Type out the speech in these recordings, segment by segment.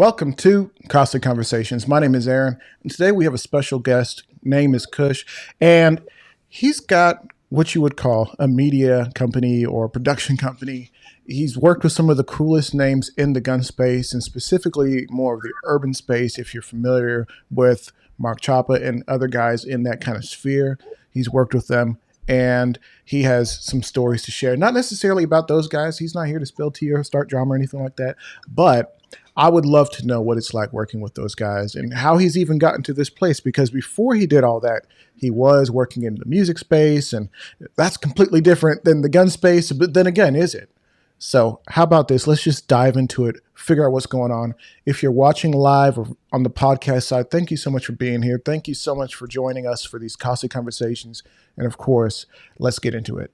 Welcome to Costly Conversations. My name is Aaron, and today we have a special guest. Name is Kush, and he's got what you would call a media company or production company. He's worked with some of the coolest names in the gun space, and specifically more of the urban space. If you're familiar with Mark Choppa and other guys in that kind of sphere, he's worked with them. And he has some stories to share. Not necessarily about those guys. He's not here to spill tea or start drama or anything like that. But I would love to know what it's like working with those guys and how he's even gotten to this place, because before he did all that, he was working in the music space, and that's completely different than the gun space. But then again, is it? So how about this? Let's just dive into it, figure out what's going on. If you're watching live or on the podcast side, thank you so much for being here. Thank you so much for joining us for these costly conversations. And of course, let's get into it.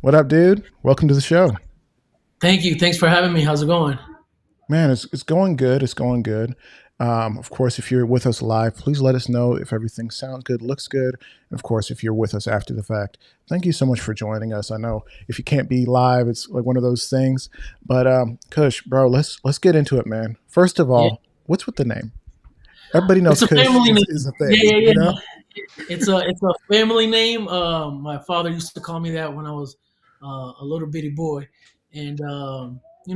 What up, dude? Welcome to the show. Thank you. Thanks for having me. How's it going? Man, it's going good. It's going good. Of course, if you're with us live, please let us know if everything sounds good, looks good. And of course, if you're with us after the fact, thank you so much for joining us. I know if you can't be live, it's like one of those things. But Kush, bro, let's get into it, man. First of Yeah. all, what's with the name? Everybody knows It's a Kush family name. is a thing, Yeah, yeah, you yeah. know? It's a family name. My father used to call me that when I was a little bitty boy, and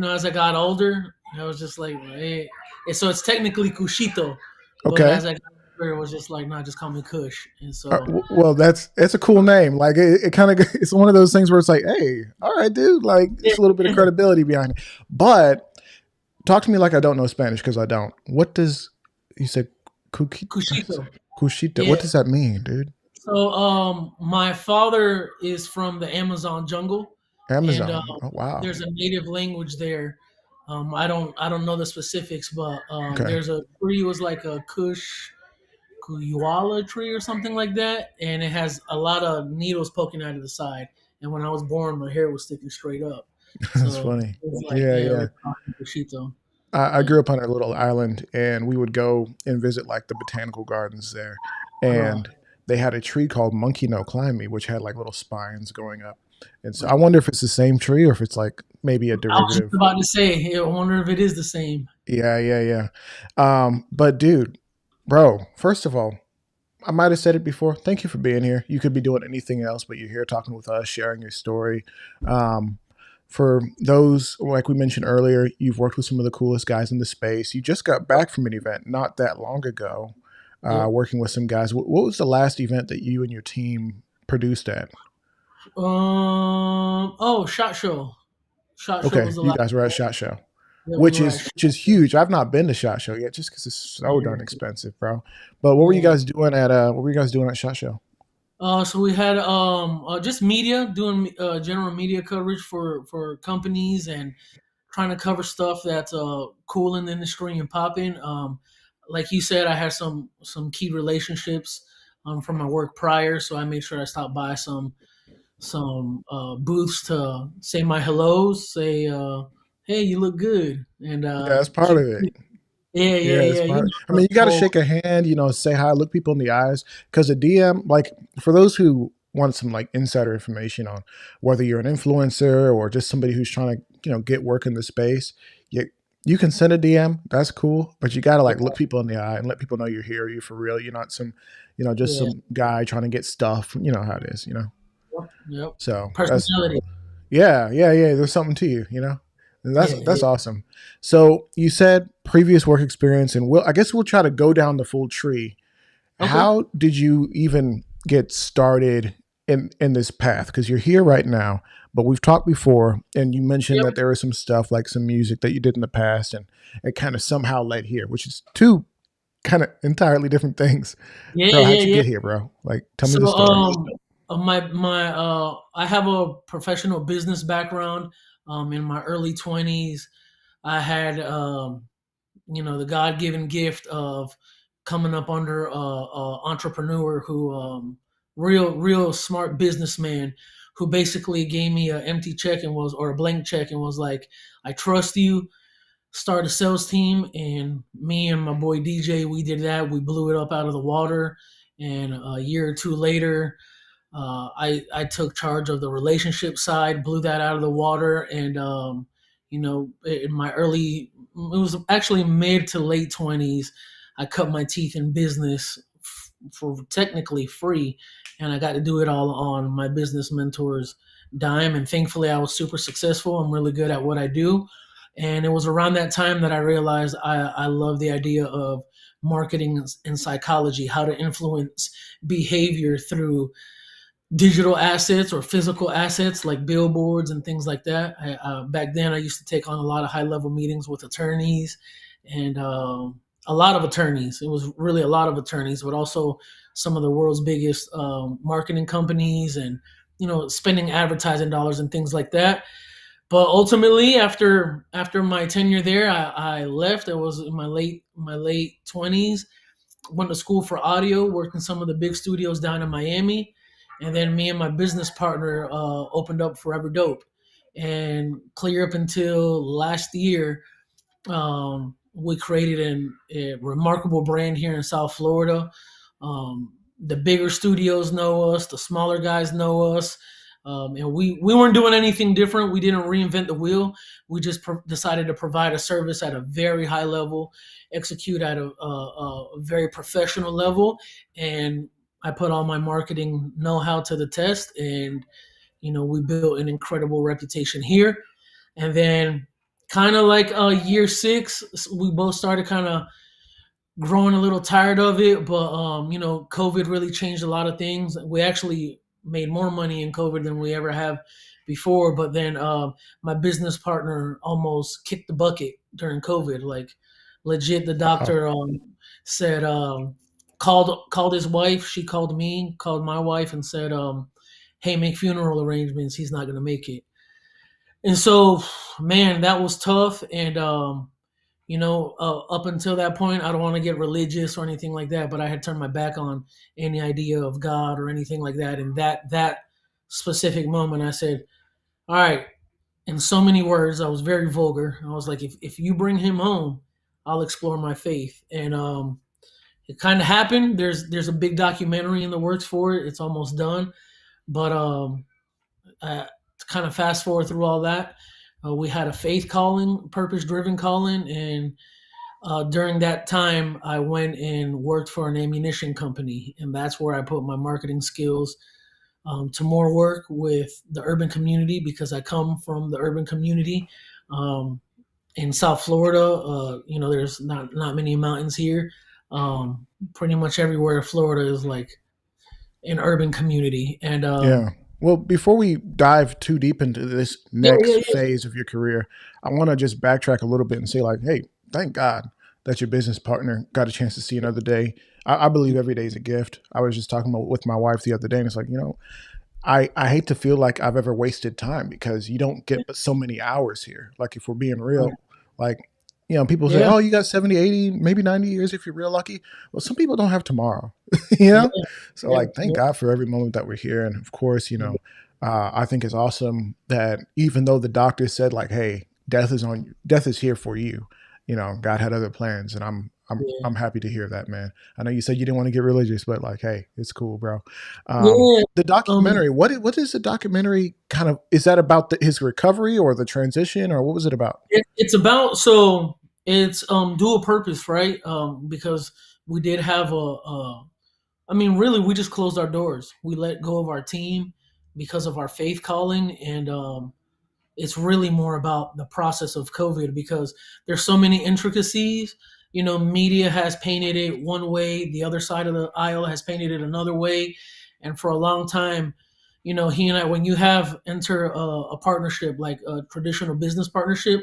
as I got older, I was just like, hey. And so it's technically Cushito, but Okay. as I got older, it was just like, nah, just call me Kush. And so, Well, that's a cool name. Like it kind of it's one of those things where it's like, hey, all right, dude. Like yeah, it's a little bit of credibility behind it. But talk to me like I don't know Spanish, because I don't. What does you said? Cushito. Cushita. Yeah. What does that mean, dude? So, my father is from the Amazon jungle, and Amazon. Oh wow. there's a native language there. I don't know the specifics, but Okay. there's a tree was like a Kuyala tree or something like that, and it has a lot of needles poking out of the side. And when I was born, my hair was sticking straight up. That's So funny. it was like, Yeah, yeah, yeah. rip off the Bushito. I Yeah. grew up on a little island, and we would go and visit like the botanical gardens there, Uh, and they had a tree called monkey no climb me, which had like little spines going up. And so I wonder if it's the same tree or if it's like maybe a I was just derivative. about to say, I wonder if it is the same. Yeah, yeah, yeah. But dude, bro, first of all, I might have said it before. Thank you for being here. You could be doing anything else, but you're here talking with us, sharing your story. Um, for those, like we mentioned earlier, you've worked with some of the coolest guys in the space. You just got back from an event not that long ago, Yep. working with some guys. What was the last event that you and your team produced at? Shot show. Shot show Okay, was the you last. guys were at Shot Show, Yeah, we were at. which is huge. I've not been to Shot Show yet, just because it's so darn Yeah, expensive, bro. But what were you yeah. guys doing at what were you guys doing at Shot Show? So we had just media doing general media coverage for companies and trying to cover stuff that's cool in the industry and popping. Like you said, I had some key relationships from my work prior, so I made sure I stopped by some booths to say my hellos, say hey, you look good, and Yeah, that's part of it. yeah, yeah, Yeah, it's yeah, part. I the mean, you got to whole. shake a hand, say hi, look people in the eyes, because a DM, like for those who want some like insider information on whether you're an influencer or just somebody who's trying to, get work in the space, you can send a DM. That's cool, but you got to like look people in the eye and let people know you're here, you're for real. You're not some, just Yeah, some guy trying to get stuff. You know how it is. yep, yep. So that's Personality. yeah, yeah, yeah. There's something to you. And Yeah, that's yeah. awesome. So you said previous work experience, and I guess we'll try to go down the full tree. Okay. How did you even get started in this path? Because you're here right now, but we've talked before, and you mentioned Yep. that there was some stuff like some music that you did in the past, and it kind of somehow led here, which is two kind of entirely different things. Yeah, So yeah, how'd you yeah. get here, bro? Like, tell me So the story. my I have a professional business background. In my early 20s, I had the God given gift of coming up under a entrepreneur who real smart businessman who basically gave me an empty check and was or a blank check and was like, I trust you. start a sales team, and me and my boy DJ, we did that. We blew it up out of the water, and a year or two later, I took charge of the relationship side, blew that out of the water, and in my early, it was actually mid to late 20s, I cut my teeth in business for technically free, and I got to do it all on my business mentor's dime. And thankfully, I was super successful. I'm really good at what I do, and it was around that time that I realized I love the idea of marketing and psychology, how to influence behavior through digital assets or physical assets like billboards and things like that. Back then, I used to take on a lot of high level meetings with attorneys and a lot of attorneys. It was really a lot of attorneys, but also some of the world's biggest marketing companies and spending advertising dollars and things like that. But ultimately, after my tenure there, I left. I was in my late 20s. Went to school for audio, worked in some of the big studios down in Miami, and then me and my business partner opened up Forever Dope. And clear up until last year, we created a remarkable brand here in South Florida. The bigger studios know us, the smaller guys know us. And we weren't doing anything different. We didn't reinvent the wheel. We just decided to provide a service at a very high level, execute at a very professional level. And I put all my marketing know-how to the test. And, we built an incredible reputation here. And then kind of like year 6, we both started kind of growing a little tired of it, but COVID really changed a lot of things. We actually made more money in COVID than we ever have before. But then my business partner almost kicked the bucket during COVID. Like legit, the Wow. doctor said called his wife. She called me, called my wife, and said, "Hey, make funeral arrangements. He's not gonna make it." And so, man, that was tough. And up until that point, I don't want to get religious or anything like that, but I had turned my back on any idea of God or anything like that. And that specific moment, I said, "All right." In so many words, I was very vulgar. I was like, "If you bring him home, I'll explore my faith." And it kind of happened. There's a big documentary in the works for it. It's almost done, but to kind of fast forward through all that, we had a faith calling, purpose driven calling, and during that time, I went and worked for an ammunition company, and that's where I put my marketing skills to more work with the urban community because I come from the urban community um, in South Florida. There's not many mountains here. Pretty much everywhere in Florida is like an urban community, and Yeah. Well, before we dive too deep into this yeah, yeah, next yeah, phase of your career, I want to just backtrack a little bit and say, like, hey, thank God that your business partner got a chance to see another day. I believe every day is a gift. I was just talking about with my wife the other day, and it's like, I hate to feel like I've ever wasted time because you don't get but so many hours here. Like if we're being real, like people say, yeah, "Oh, you got 70, 80, maybe 90 years if you're real lucky." Well, some people don't have tomorrow, you yeah, know? So yeah, like thank God for every moment that we're here. And of course, I think it's awesome that even though the doctor said like, "Hey, death is here for you," God had other plans, and yeah, I'm happy to hear that, man. I know you said you didn't want to get religious, but like, hey, it's cool, bro. yeah. The Um, documentary, what is the documentary kind of, is that about his recovery or the transition, or what was it about? it's about, so it's dual purpose, right? Because we did have I mean, really, we just closed our doors. We let go of our team because of our faith calling, and it's really more about the process of COVID because there's so many intricacies. Media has painted it one way, the other side of the aisle has painted it another way, and for a long time, he and I, when you have enter a partnership like a traditional business partnership,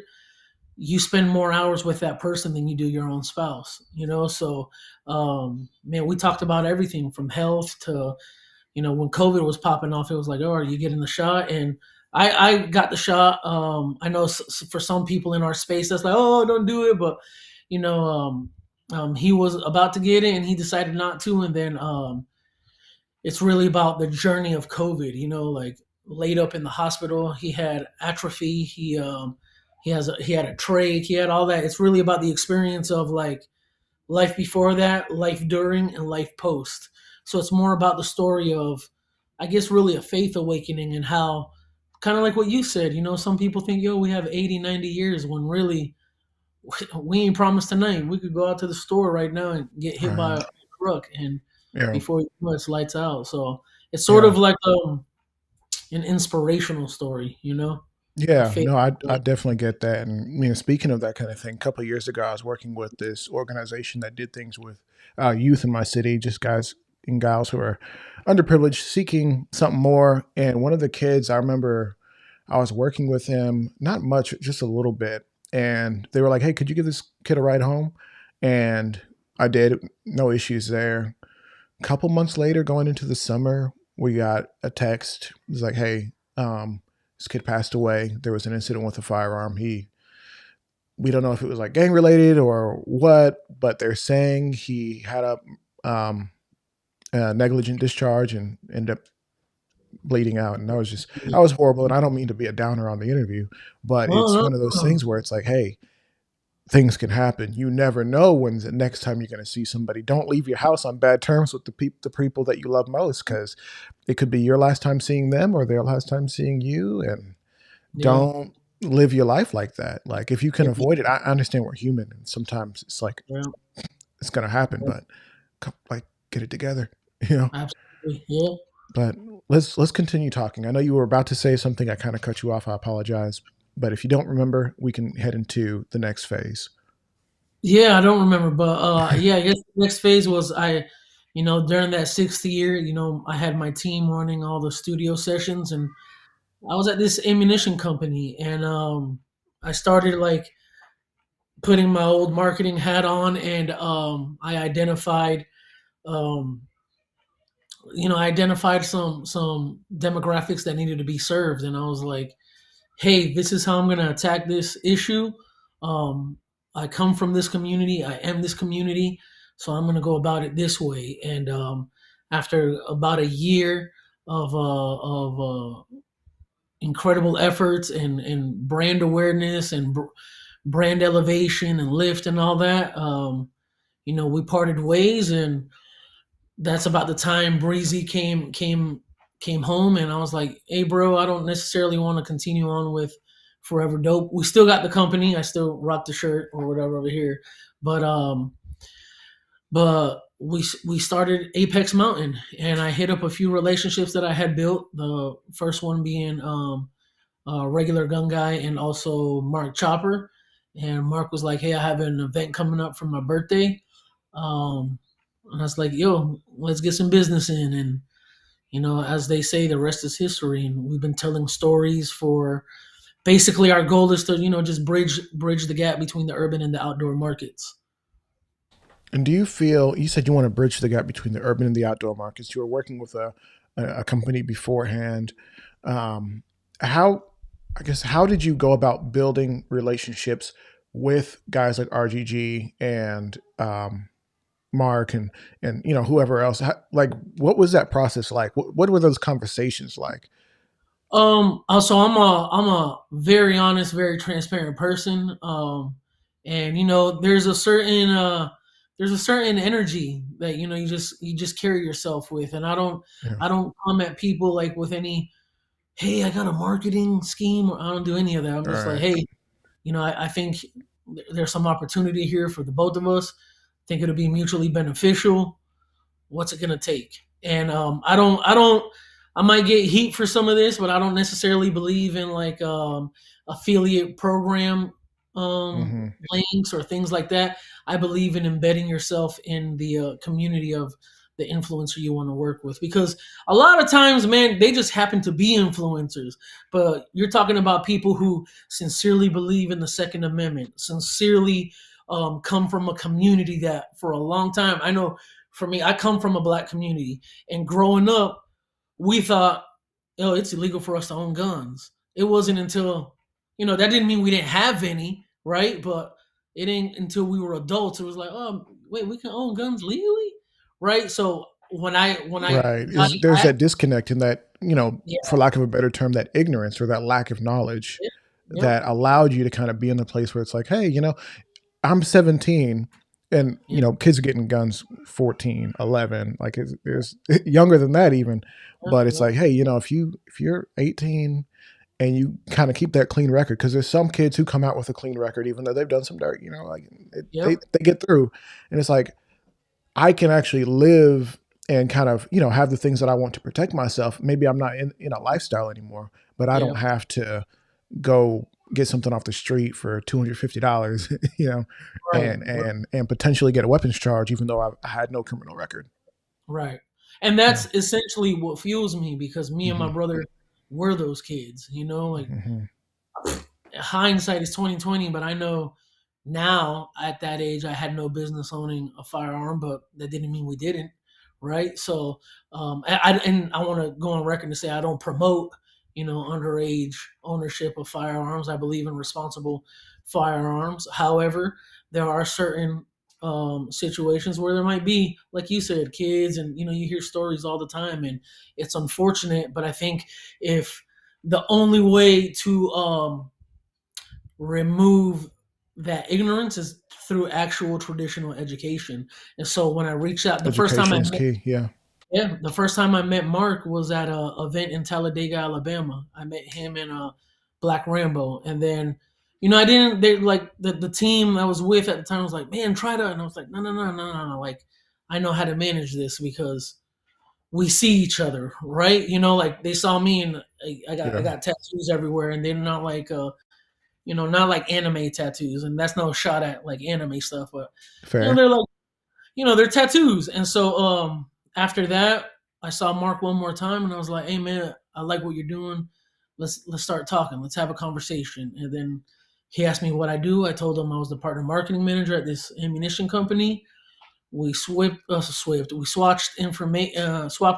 you spend more hours with that person than you do your own spouse. So man, we talked about everything from health to when COVID was popping off, it was like, "Oh, are you getting the shot?" And I got the shot. I know for some people in our space, that's like, "Oh, don't do it," but you know, he was about to get it and he decided not to. And then it's really about the journey of COVID. Like laid up in the hospital, he had atrophy. He he had a trach, he had all that. It's really about the experience of like life before that, life during, and life post. So it's more about the story of, I guess, really a faith awakening and how, kind of like what you said, some people think, yo, we have 80, 90 years when really we ain't promised tonight. We could go out to the store right now and get hit by a Right. truck, and Yeah. before you know it's lights out. So it's sort Yeah. of like an inspirational story, a Yeah, faith no, I story. definitely get that. And speaking of that kind of thing, a couple of years ago, I was working with this organization that did things with youth in my city, just guys and gals who are underprivileged, seeking something more. And one of the kids, I remember, I was working with him, not much, just a little bit, and they were like, "Hey, could you give this kid a ride home?" And I did, no issues there. A couple months later, going into the summer, we got a text. It was like, "Hey, this kid passed away. There was an incident with a firearm. We don't know if it was like gang related or what, but they're saying he had um, a negligent discharge and ended up bleeding out." And I was horrible. And I don't mean to be a downer on the interview, but No, it's no, one of those no. things where it's like, hey, things can happen. You never know when's the next time you're going to see somebody. Don't leave your house on bad terms with the people that you love most, because it could be your last time seeing them or their last time seeing you. And Yeah, don't live your life like that. Like, if you can yeah, avoid it, I understand we're human and sometimes it's like yeah, it's going to happen, yeah, but like, get it together, you know. absolutely. Yeah. But let's continue talking. I know you were about to say something. I kind of cut you off. I apologize. But if you don't remember, we can head into the next phase. Yeah, I don't remember, but yeah, I guess the next phase was during that sixth year, I had my team running all the studio sessions, and I was at this ammunition company, and I started like putting my old marketing hat on, and I identified, um, I identified some demographics that needed to be served, and I was like, hey, this is how I'm going to attack this issue. Um, I come from this community. I am this community. So I'm going to go about it this way. And after about a year of incredible efforts and brand awareness and brand elevation and lift and all that, we parted ways, and that's about the time Breezy came home, and I was like, "Hey, bro, I don't necessarily want to continue on with Forever Dope. We still got the company. I still rock the shirt or whatever over here, but we started Apex Mountain, and I hit up a few relationships that I had built. The first one being regular gun guy and also Mark Chopper. And Mark was like, "Hey, I have an event coming up for my birthday." Um, and I was like, "Yo, let's get some business in." And as they say, the rest is history. And we've been telling stories for basically our goal is to just bridge the gap between the urban and the outdoor markets. And do you feel, you said you want to bridge the gap between the urban and the outdoor markets? You were working with a company beforehand. Um, how, I guess, how did you go about building relationships with guys like RGG and Mark and whoever else? Like, what was that process like? What were those conversations like? Also, I'm a very honest, very transparent person. And there's a certain energy that you just carry yourself with, and Yeah. I don't come at people like with any, hey, I got a marketing scheme, or I don't do any of that. I'm All just like, right. hey, I think there's some opportunity here for the both of us. I think it'll be mutually beneficial. What's it gonna take? And I might get heat for some of this, but I don't necessarily believe in like affiliate program Mm-hmm. links or things like that. I believe in embedding yourself in the community of the influencer you want to work with, because a lot of times, man, they just happen to be influencers, but you're talking about people who sincerely believe in the Second Amendment, sincerely come from a community that for a long time, I know for me, I come from a black community, and growing up, we thought, oh, it's illegal for us to own guns. It wasn't until, that didn't mean we didn't have any, right? But it ain't until we were adults. It was like, oh, wait, we can own guns legally, right? So when I Right. got, Is there's that disconnect in that, yeah, for lack of a better term, that ignorance or that lack of knowledge Yep. that allowed you to kind of be in the place where it's like, hey, I'm 17 and, Yep. kids are getting guns 14, 11, like it's younger than that even. Yep. But it's Yep. like, hey, if you're 18 and you kind of keep that clean record, because there's some kids who come out with a clean record, even though they've done some dirt, like Yep. they get through. And it's like, I can actually live and kind of, have the things that I want to protect myself. Maybe I'm not in a lifestyle anymore, but I don't Yep. have to go get something off the street for $250, Right. and potentially get a weapons charge, even though I had no criminal record. Right. And Yeah. that's essentially what fuels me because me and my Hmm. brother were those kids, like Hmm. hindsight is 2020, but I know now at that age I had no business owning a firearm, but that didn't mean we didn't, right? So, and I want to go on record to say I don't promote, underage ownership of firearms. I believe in responsible firearms. However, there are certain situations where there might be, like you said, kids, and you hear stories all the time, and it's unfortunate. But I think if the only way to remove that ignorance is through actual traditional education. And so when I reached out, Education is key. Yeah. the first time I met Mark was at a event in Talladega, Alabama. I met him and Black Rambo, and then I didn't. They like the team I was with at the time was like, man, try to, and I was like, no, no, no, no, no, no. Like I know how to manage this because we see each other, right? Like they saw me and I Yeah. got tattoos everywhere, and they're not like not like anime tattoos, and that's no shot at like anime stuff, but Fair. they're like, they're tattoos. And so after that, I saw Mark one more time, and I was like, hey man, I like what you're doing. Let's start talking. Let's have a conversation. And then he asked me what I do. I told him I was the partner marketing manager at this ammunition company. We we swapped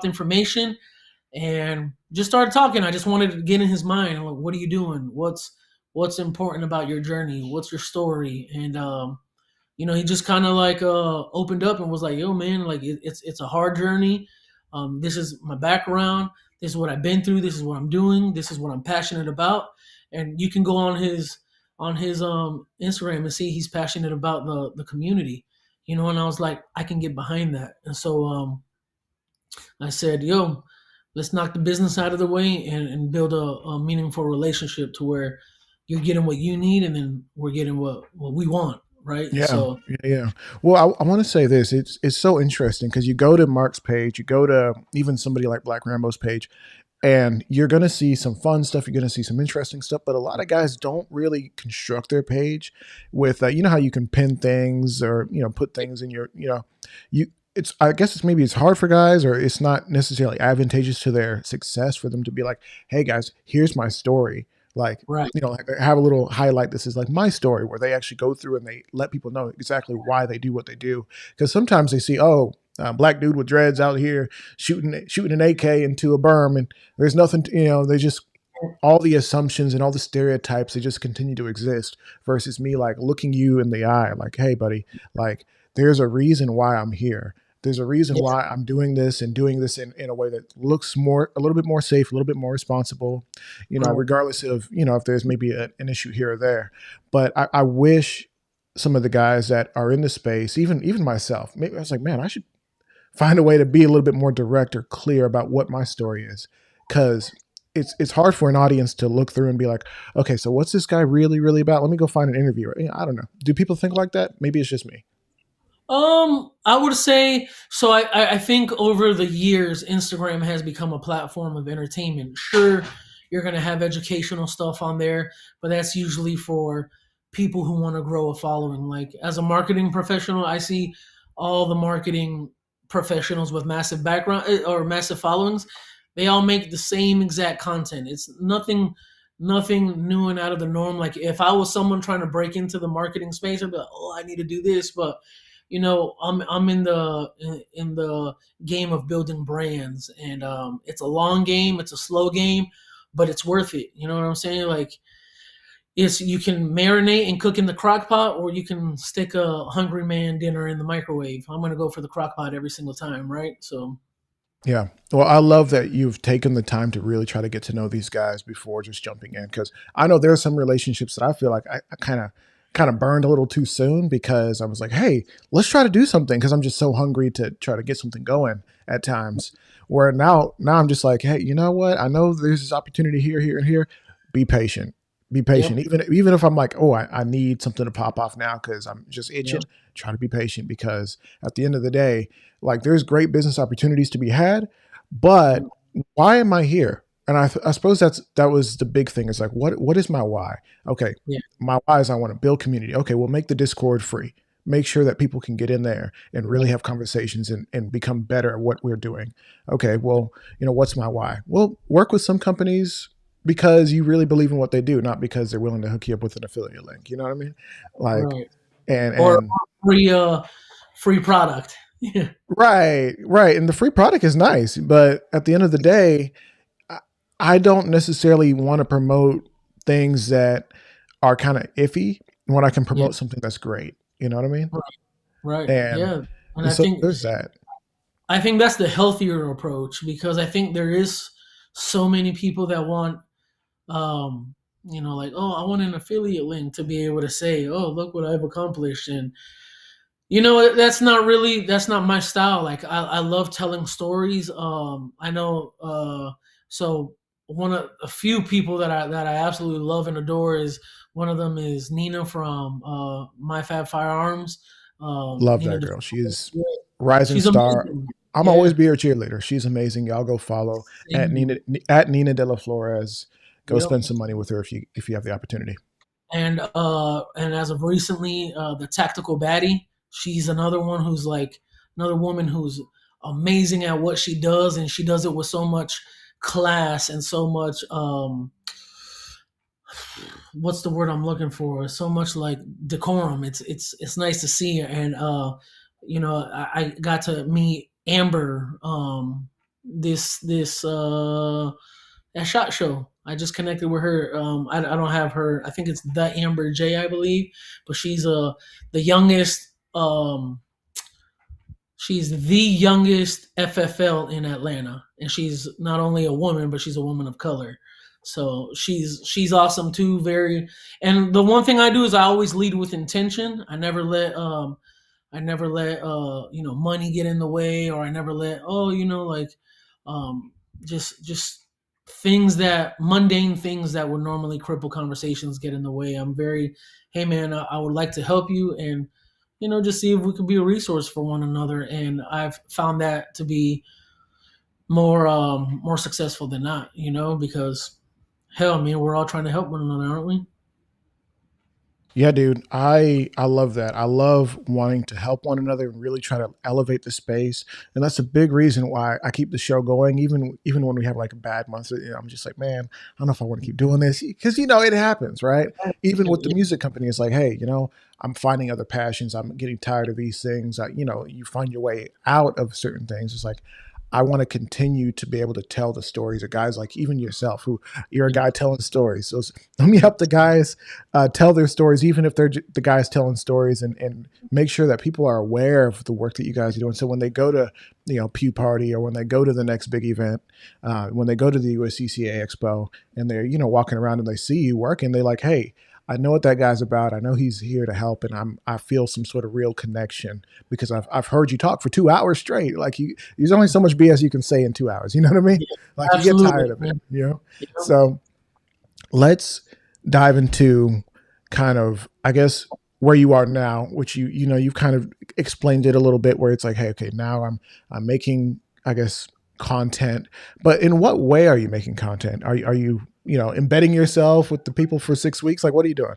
information and just started talking. I just wanted to get in his mind. Like, what are you doing? What's important about your journey? What's your story? And he just kind of like opened up and was like, "Yo, man, like it's a hard journey. This is my background. This is what I've been through. This is what I'm doing. This is what I'm passionate about." And you can go on his Instagram and see he's passionate about the community. And I was like, I can get behind that. And so I said, yo, let's knock the business out of the way and build a meaningful relationship to where you're getting what you need and then we're getting what we want. Right. And Yeah, so, yeah, yeah. Well, I want to say this. It's so interesting because you go to Mark's page, you go to even somebody like Black Rambo's page, and you're going to see some fun stuff. You're going to see some interesting stuff, but a lot of guys don't really construct their page with, how you can pin things or, put things in your, you, I guess maybe it's hard for guys or it's not necessarily advantageous to their success for them to be like, hey guys, here's my story. Like, right. like have a little highlight. This is like my story where they actually go through and they let people know exactly why they do what they do. Because sometimes they see, oh, black dude with dreads out here shooting an AK into a berm, and there's nothing. They just all the assumptions and all the stereotypes, they just continue to exist. Versus me, like looking you in the eye, like, hey, buddy, like there's a reason why I'm here. There's a reason Yeah. why I'm doing this and doing this in a way that looks a little bit more safe, a little bit more responsible, Right. regardless of, if there's maybe an issue here or there. But I wish some of the guys that are in the space, even myself, maybe I was like, man, I should find a way to be a little bit more direct or clear about what my story is, because it's hard for an audience to look through and be like, okay, so what's this guy really about? Let me go find an interview. I don't know. Do people think like that? Maybe it's just me. I would say so. I think over the years, Instagram has become a platform of entertainment. Sure, you're going to have educational stuff on there, but that's usually for people who want to grow a following. Like as a marketing professional, I see all the marketing professionals with massive background or massive followings. They all make the same exact content. It's nothing new and out of the norm. Like if I was someone trying to break into the marketing space, I'd be like, oh, I need to do this, but I'm in the game of building brands, and it's a long game, it's a slow game, but it's worth it. You know what I'm saying? Like it's you can marinate and cook in the crock pot, or you can stick a hungry man dinner in the microwave. I'm gonna go for the crock pot every single time, right? So Yeah. Well, I love that you've taken the time to really try to get to know these guys before just jumping in, because I know there are some relationships that I feel like I kind of burned a little too soon because I was like, hey, let's try to do something because I'm just so hungry to try to get something going at times. Where now I'm just like, hey, you know what? I know there's this opportunity here, here, and here. Be patient. Be patient. Yep. Even if I'm like, oh, I need something to pop off now because I'm just Yep. itching. Try to be patient because at the end of the day, like there's great business opportunities to be had, Yep. but why am I here? And I suppose that was the big thing. Is like, what is my why? Okay, Yeah. my why is I want to build community. Okay, we'll make the Discord free. Make sure that people can get in there and really Right. have conversations and become better at what we're doing. Okay, well, what's my why? Well, work with some companies because you really believe in what they do, not because they're willing to hook you up with an affiliate link. You know what I mean? Like, Right. and Or and free free product. Yeah. right, right. And the free product is nice, but at the end of the day, I I don't necessarily want to promote things that are kind of iffy when I can Yeah. promote something that's great. You know what I mean? Right. Right. And Yeah. And and I so think there's that. that's the healthier approach, because I think there is so many people that want like, oh, I want an affiliate link to be able to say, oh, look what I've accomplished. And that's not my style. Like, I love telling stories. I know so one of a few people that I absolutely love and adore is one of them is Nina from My Fab Firearms. Love Nina that De- girl. She is yeah, rising she's star. amazing. I'm always Yeah. be her cheerleader. She's amazing. Y'all go follow at Same. Nina De La Flores. Go Yep. spend some money with her if you have the opportunity. And as of recently, the Tactical Baddie, she's another one who's like another woman who's amazing at what she does, and she does it with so much class and so much what's the word I'm looking for? So much like decorum. It's nice to see her. And I got to meet Amber this at SHOT Show. I just connected with her. I don't have her. I think it's the Amber J, I believe, but she's the youngest. She's the youngest FFL in Atlanta, and she's not only a woman, but she's a woman of color. So she's awesome too. Very. And the one thing I do is I always lead with intention. I never let money get in the way, or I never let like um just things that mundane things that would normally cripple conversations get in the way. I'm very, hey man, I would like to help you, and just see if we could be a resource for one another. And I've found that to be more successful than not, because hell, man, we're all trying to help one another, aren't we? Yeah, dude, I love that. I love wanting to help one another and really try to elevate the space, and that's a big reason why I keep the show going, even when we have like a bad month. I'm just like, man, I don't know if I want to keep doing this because it happens, right? Even with the music company, it's like, hey, I'm finding other passions. I'm getting tired of these things. You find your way out of certain things. It's like I want to continue to be able to tell the stories of guys like even yourself, who you're a Yeah, guy telling stories. So let me help the guys tell their stories, even if they're the guys telling stories, and make sure that people are aware of the work that you guys are doing. So when they go to, Pew Party, or when they go to the next big event, when they go to the USCCA Expo, and they're, walking around and they see you working, they're like, hey, I know what that guy's about. I know he's here to help, and I feel some sort of real connection because I've heard you talk for 2 hours straight. Like there's only so much BS you can say in 2 hours. You know what I mean? yeah, Like you get absolutely, tired of it. man. Yep. So let's dive into kind of, I guess, where you are now, which you've kind of explained it a little bit, where it's like, hey, okay, now I'm making, I guess, content, but in what way are you making content? Are you embedding yourself with the people for 6 weeks? Like, what are you doing?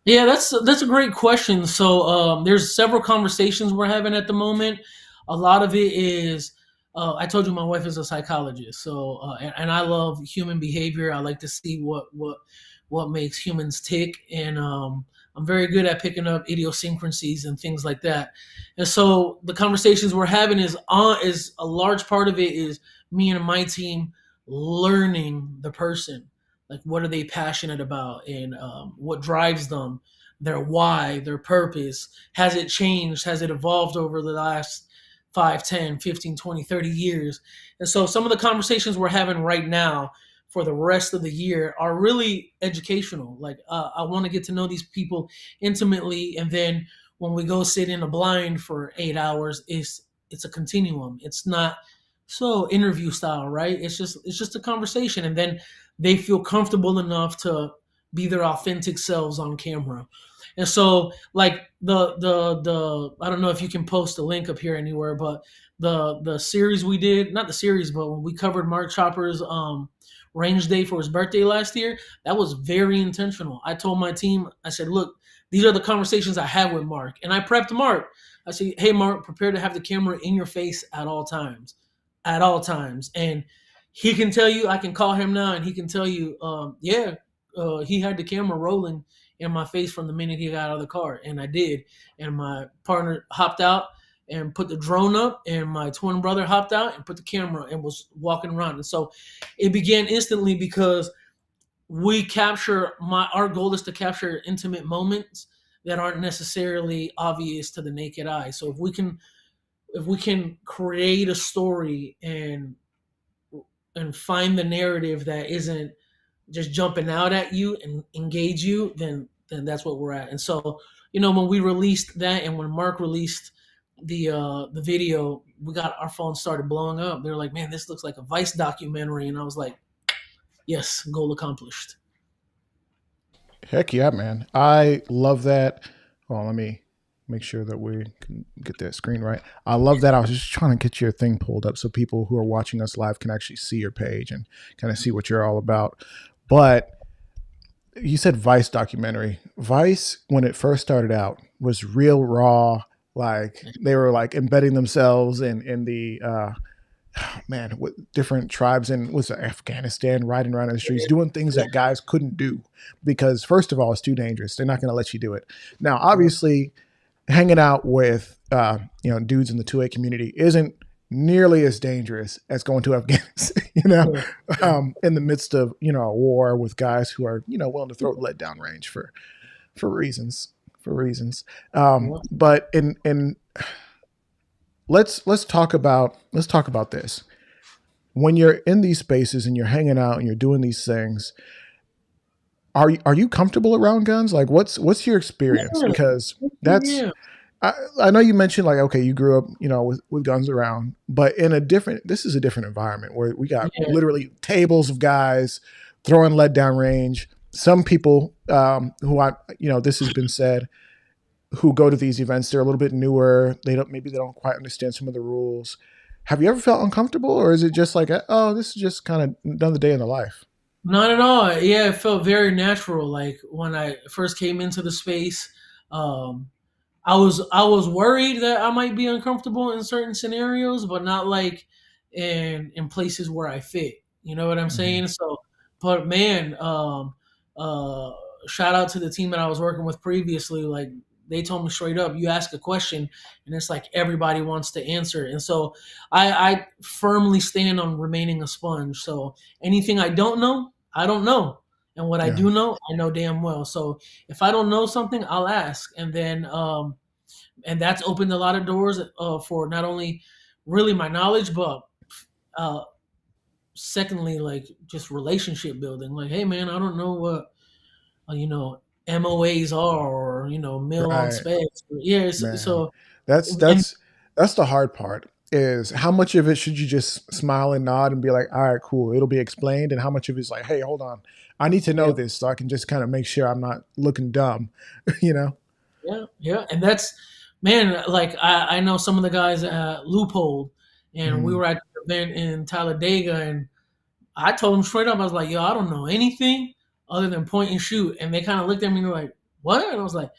Yeah, that's a great question. So there's several conversations we're having at the moment. A lot of it is I told you my wife is a psychologist, so and I love human behavior. I like to see what makes humans tick, and I'm very good at picking up idiosyncrasies and things like that. And so the conversations we're having is a large part of it is me and my team learning the person, like what are they passionate about, and what drives them, their why, their purpose. Has it changed? Has it evolved over the last 5, 10, 15, 20, 30 years. And so some of the conversations we're having right now for the rest of the year are really educational. Like, I want to get to know these people intimately, and then when we go sit in a blind for 8 hours, it's a continuum. It's not so interview style, right? It's just a conversation, and then they feel comfortable enough to be their authentic selves on camera. And so, like, the I don't know if you can post a link up here anywhere, but the series we did, not the series, but when we covered Mark Chopper's range day for his birthday last year, that was very intentional. I told my team, I said, look, these are the conversations I had with Mark, and I prepped Mark. I said, hey, Mark, prepare to have the camera in your face at all times. And he can tell you, I can call him now, and he can tell you, yeah, he had the camera rolling in my face from the minute he got out of the car, and I did. And my partner hopped out and put the drone up, and my twin brother hopped out and put the camera and was walking around. And so it began instantly because we capture our goal is to capture intimate moments that aren't necessarily obvious to the naked eye. So if we can create a story and find the narrative that isn't just jumping out at you and engage you, then that's what we're at. And so, when we released that, and when Mark released the video, we got our phones started blowing up. They were like, "Man, this looks like a Vice documentary," and I was like, "Yes, goal accomplished." Heck yeah, man. I love that. Well, let me make sure that we can get that screen right. I love that. I was just trying to get your thing pulled up so people who are watching us live can actually see your page and kind of see what you're all about. But you said Vice documentary. Vice, when it first started out, was real raw. Like they were like embedding themselves in the man, with different tribes in was it Afghanistan, riding around in the streets, doing things that guys couldn't do because first of all, it's too dangerous. They're not going to let you do it. Now, obviously, hanging out with dudes in the 2A community isn't nearly as dangerous as going to Afghanistan. In the midst of a war with guys who are willing to throw lead down range for reasons. But in let's talk about this. When you're in these spaces and you're hanging out and you're doing these things, are you comfortable around guns? Like, what's your experience? Yeah. Because that's Yeah. I know you mentioned like, okay, you grew up with guns around, but this is a different environment where we got Yeah. literally tables of guys throwing lead down range. Some people this has been said, who go to these events, they're a little bit newer. Maybe they don't quite understand some of the rules. Have you ever felt uncomfortable, or is it just like, oh, this is just kind of another day in the life? Not at all. Yeah, it felt very natural. Like when I first came into the space, um, I was worried that I might be uncomfortable in certain scenarios, but not like in places where I fit. You know what I'm Hmm. saying? So, but man, uh, shout out to the team that I was working with previously. Like they told me straight up, you ask a question, and it's like everybody wants to answer. And so I firmly stand on remaining a sponge. So anything I don't know, I don't know. And what I Yeah. do know, I know damn well. So if I don't know something, I'll ask, and then and that's opened a lot of doors for not only really my knowledge, but uh, secondly, like just relationship building. Like, hey man, I don't know what MOAs are, or mill on Right. specs. Yeah, Man, so that's and that's that's the hard part. Is how much of it should you just smile and nod and be like, all right, cool, it'll be explained, and how much of it's like, hey, hold on, I need to know yeah, this so I can just kind of make sure I'm not looking dumb, you know? yeah, and that's man. Like I know some of the guys at Loophole, and we Mhm. were at the event in Talladega, and I told them straight up, I was like, yo, I don't know anything other than point and shoot. And they kind of looked at me and were like, what? And I was like,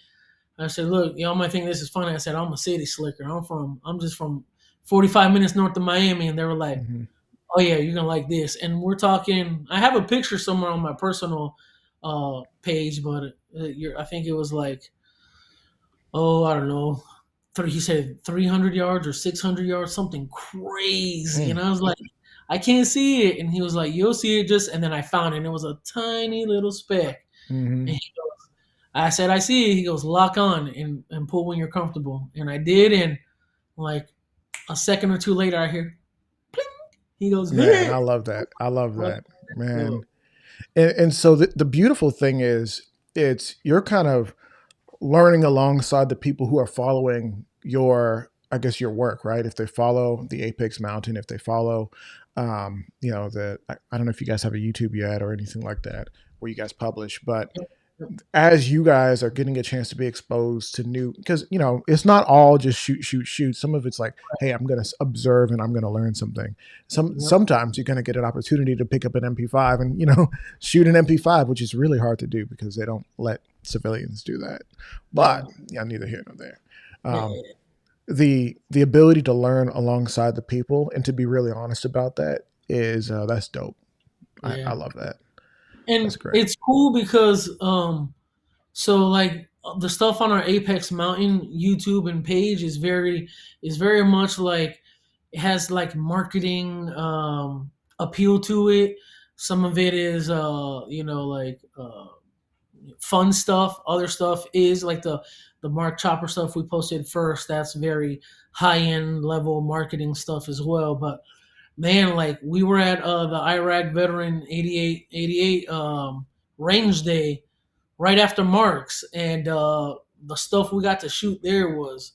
I said, look, y'all might think this is funny. I said, I'm a city slicker. I'm just from 45 minutes north of Miami. And they were like, Mhm. oh yeah, you're gonna like this. And we're talking. I have a picture somewhere on my personal page, but I think it was like, oh, I don't know. He said 300 yards or 600 yards, something crazy. And Mm. I was like, I can't see it. And he was like, you'll see it just. And then I found it, and it was a tiny little speck. And Mhm. I said, I see it. He goes, lock on and pull when you're comfortable. And I did. And like A second or two later, I hear, pling. He goes, Man, hit. I love that. I love Like, that, man. yo, And so the beautiful thing is, it's you're kind of learning alongside the people who are following your, I guess, your work, right? If they follow the Apex Mountain, if they follow, I don't know if you guys have a YouTube yet or anything like that where you guys publish, but as you guys are getting a chance to be exposed to new, because it's not all just shoot shoot shoot. Some of it's like, hey, I'm going to observe and I'm going to learn something. yep, Sometimes you're going to get an opportunity to pick up an MP5 and shoot an MP5, which is really hard to do because they don't let civilians do that. yeah, But yeah, neither here nor there. um, yeah, the ability to learn alongside the people and to be really honest about that is that's dope. I yeah. love that. And That's great. it's cool because so like the stuff on our Apex Mountain YouTube and page is very much like it has like marketing appeal to it. Some of it is fun stuff. Other stuff is like the Mark Chopper stuff we posted first. That's very high end level marketing stuff as well. But man, like we were at the Iraq Veteran 88 range day right after Marks, and the stuff we got to shoot there was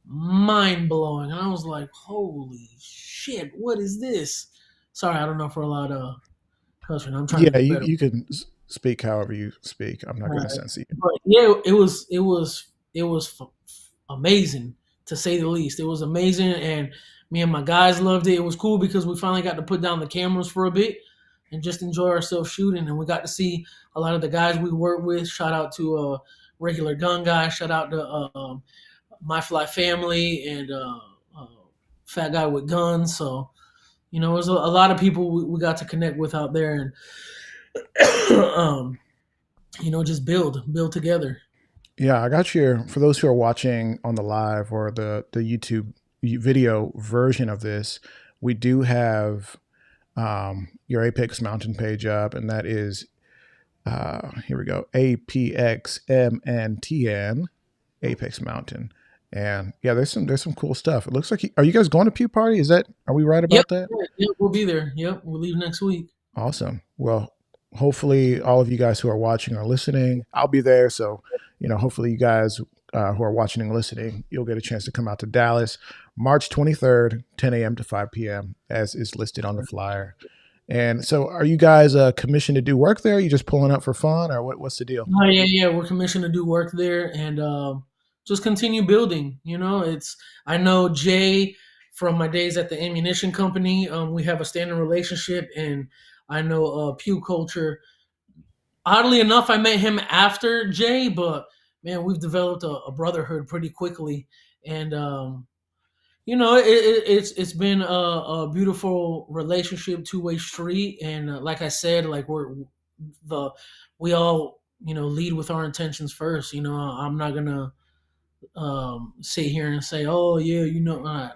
mind blowing. And I was like, holy shit, what is this? Sorry, I don't know if we're allowed to cuss. I'm trying to Yeah, get you better. you can speak however you speak. I'm not going to Right. censor you. But yeah, it was amazing to say the least. It was amazing, and me and my guys loved it. It was cool because we finally got to put down the cameras for a bit and just enjoy ourselves shooting. And we got to see a lot of the guys we work with. Shout out to regular gun guy. Shout out to my fly family and fat guy with guns. So there's a lot of people we got to connect with out there, and just build together. Yeah, I got your, for those who are watching on the live or the YouTube video version of this, we do have your Apex Mountain page up, and that is here we go, APXMNTN, Apex Mountain. And yeah, there's some cool stuff. It looks like are you guys going to Pew Party? Are we right Yep, about that? yep, we'll be there. Yep, we'll leave next week. Awesome. Well, hopefully all of you guys who are watching or listening, I'll be there. So, hopefully you guys who are watching and listening, you'll get a chance to come out to Dallas, March 23rd, 10 a.m. to 5 p.m., as is listed on the flyer. And so, are you guys commissioned to do work there? Are you just pulling up for fun, or what's the deal? Oh, yeah. We're commissioned to do work there and just continue building. I know Jay from my days at the ammunition company. We have a standing relationship, and I know Pew Culture. Oddly enough, I met him after Jay, but man, we've developed a brotherhood pretty quickly, and it's been a beautiful relationship, two-way street, and like I said, like the we all lead with our intentions first. I'm not gonna sit here and say, oh yeah, no, like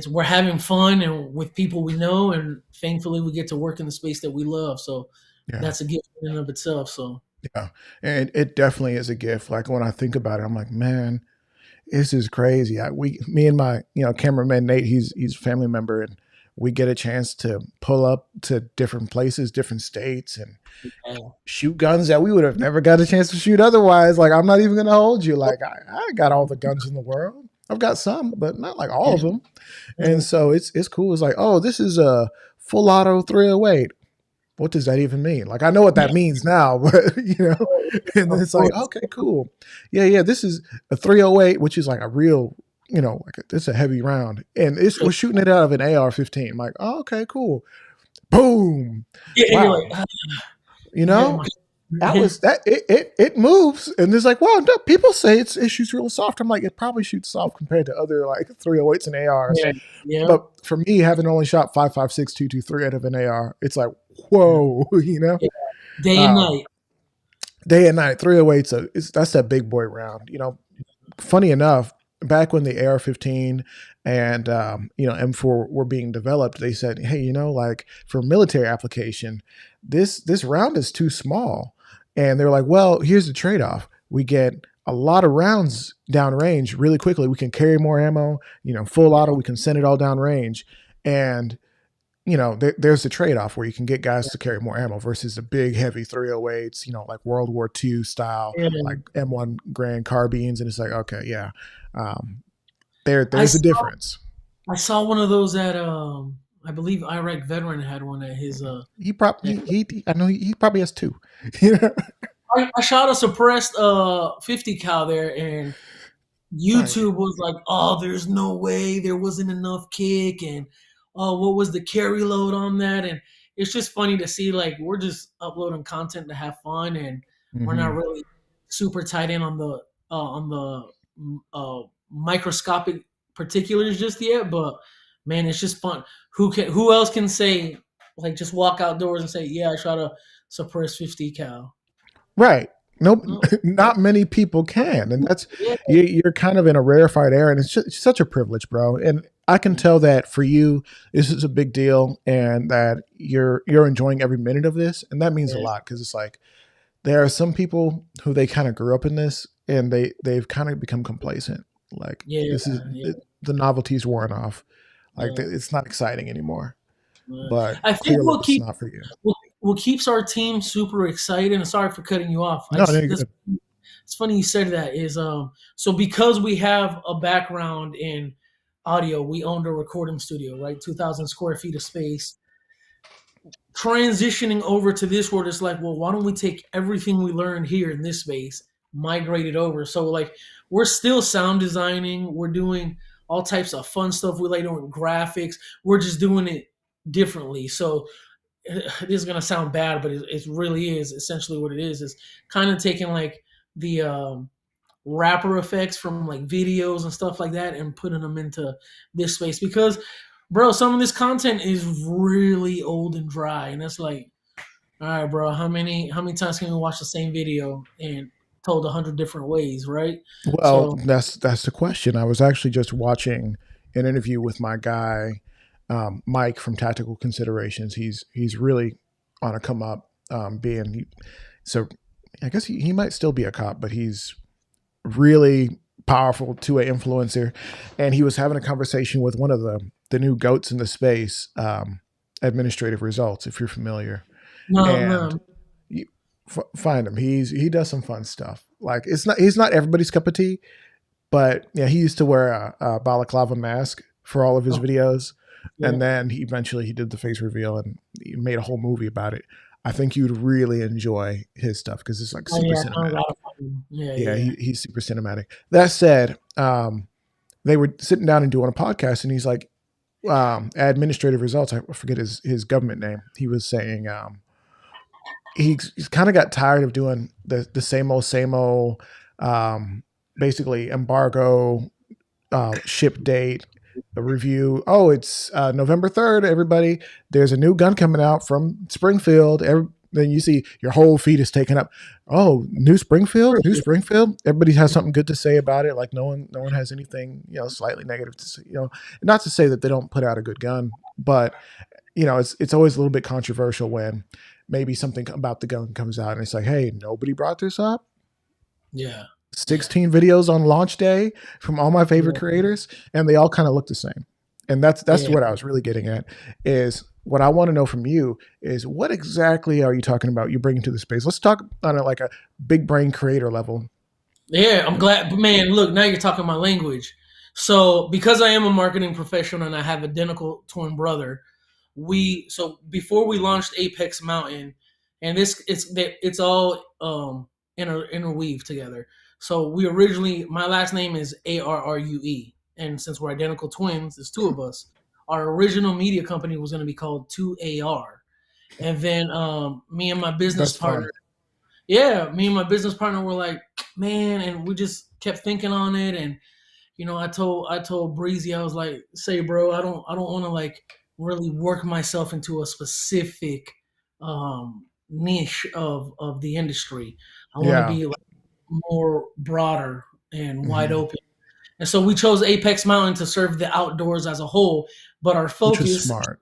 we're having fun and with people we know, and thankfully we get to work in the space that we love. So Yeah. that's a gift in and of itself. So Yeah. And it definitely is a gift. Like when I think about it, I'm like, man, this is crazy. Me and my, cameraman Nate, he's a family member, and we get a chance to pull up to different places, different states, and yeah. shoot guns that we would have never got a chance to shoot otherwise. Like, I'm not even gonna hold you. Like, I got all the guns in the world. I've got some, but not like all of them. And so it's cool. It's like, oh, this is a full auto 308. What does that even mean? Like, I know what Yeah, that means now, but and then of it's like, course. okay, cool. Yeah. This is a 308, which is like a real, it's a heavy round. And we're shooting it out of an AR-15. I'm like, oh, okay, cool. Boom. Yeah, and you're Wow. like, You yeah, know, that was that it moves. And it's like, well, no, people say it shoots real soft. I'm like, it probably shoots soft compared to other like 308s and ARs. yeah, yeah, But for me, having only shot 5.56 223 out of an AR, it's like, whoa, yeah. Day and Um, night. day and night 308's that's that big boy round. Funny enough, back when the AR-15 and M4 were being developed, they said, hey, like for military application, this round is too small. And they're like, well, here's the trade-off. We get a lot of rounds downrange really quickly. We can carry more ammo, full auto. We can send it all downrange, and there's the trade off where you can get guys to carry more ammo versus the big heavy 308s, like World War II style, Yeah. like M1 Grand carbines, and it's like, okay, yeah, um, I there's a saw difference. I saw one of those at I believe Iraq veteran had one at his He at- probably I know he probably has two. You know? I shot a suppressed 50 cal there, and Right. YouTube was like, "Oh, there's no way there wasn't enough kick," and "Oh, what was the carry load on that?" And it's just funny to see, like, we're just uploading content to have fun, and we're not Hmm. really super tight in on the microscopic particulars just yet. But man, it's just fun. Who else can say, like, just walk outdoors and say, "Yeah, I shot a suppressed 50 cal." Right. Nope. No, Not many people can, and that's yeah, you're kind of in a rarefied air, and it's such a privilege, bro. And I can tell that for you, this is a big deal, and that you're enjoying every minute of this, and that means a yeah, lot because it's like there are some people who they kind of grew up in this, and they've kind of become complacent. Like yeah, this is yeah. the novelty's worn off. Like Yeah. it's not exciting anymore. Yeah. But I think clearly, it's not for you. what keeps our team super excited. And sorry for cutting you off. I No, no, just you're this good. it's funny you said that. Is so because we have a background in audio, we owned a recording studio, right? 2,000 square feet of space. Transitioning over to this world, it's like, well, why don't we take everything we learned here in this space, migrate it over? So like, we're still sound designing. We're doing all types of fun stuff. We like doing graphics. We're just doing it differently. So this is gonna sound bad, but it really is essentially what it is. Is kind of taking like the wrapper effects from like videos and stuff like that and putting them into this space because, bro, some of this content is really old and dry, and it's like, all right, bro, how many times can we watch the same video and told 100 different ways, right? Well, So that's the question. I was actually just watching an interview with my guy, Mike from Tactical Considerations. He's really on a come up, so. I guess he might still be a cop, but he's really powerful two-way influencer, and he was having a conversation with one of the new goats in the space, administrative results, if you're familiar, no, and no, you find him. He does some fun stuff. Like he's not everybody's cup of tea, but yeah, he used to wear a balaclava mask for all of his oh, videos, yeah, and then he did the face reveal and he made a whole movie about it. I think you'd really enjoy his stuff because it's like oh super yeah, I found cinematic. out about him. Yeah, Yeah, yeah, he's super cinematic. That said, they were sitting down and doing a podcast, and he's like, administrative results. I forget his government name. He was saying he's kind of got tired of doing the same old, um, basically embargo, ship date, a review. Oh, it's November 3rd. Everybody, there's a new gun coming out from Springfield. Then you see your whole feed is taken up. Oh, New Springfield. Everybody has something good to say about it. Like no one has anything slightly negative to say. Not to say that they don't put out a good gun, but it's always a little bit controversial when maybe something about the gun comes out and it's like, hey, nobody brought this up. yeah, 16 videos on launch day from all my favorite yeah, creators, and they all kind of look the same. And that's yeah. what I was really getting at. Is what I want to know from you is what exactly are you talking about? You bringing to the space? Let's talk on like a big brain creator level. Yeah, I'm glad. But man, look, now you're talking my language. So because I am a marketing professional and I have identical twin brother, so before we launched Apex Mountain, and it's all interweave together. So we originally, my last name is Arrue, and since we're identical twins, there's two of us. Our original media company was going to be called 2AR, and then me and my business That's partner, fun. yeah, me and my business partner were like, man, and we just kept thinking on it. And I told Breezy, I was like, say, bro, I don't want to like really work myself into a specific niche of the industry. I want to Yeah. be like more broader and wide Hmm. open. And so we chose Apex Mountain to serve the outdoors as a whole, but Which was smart.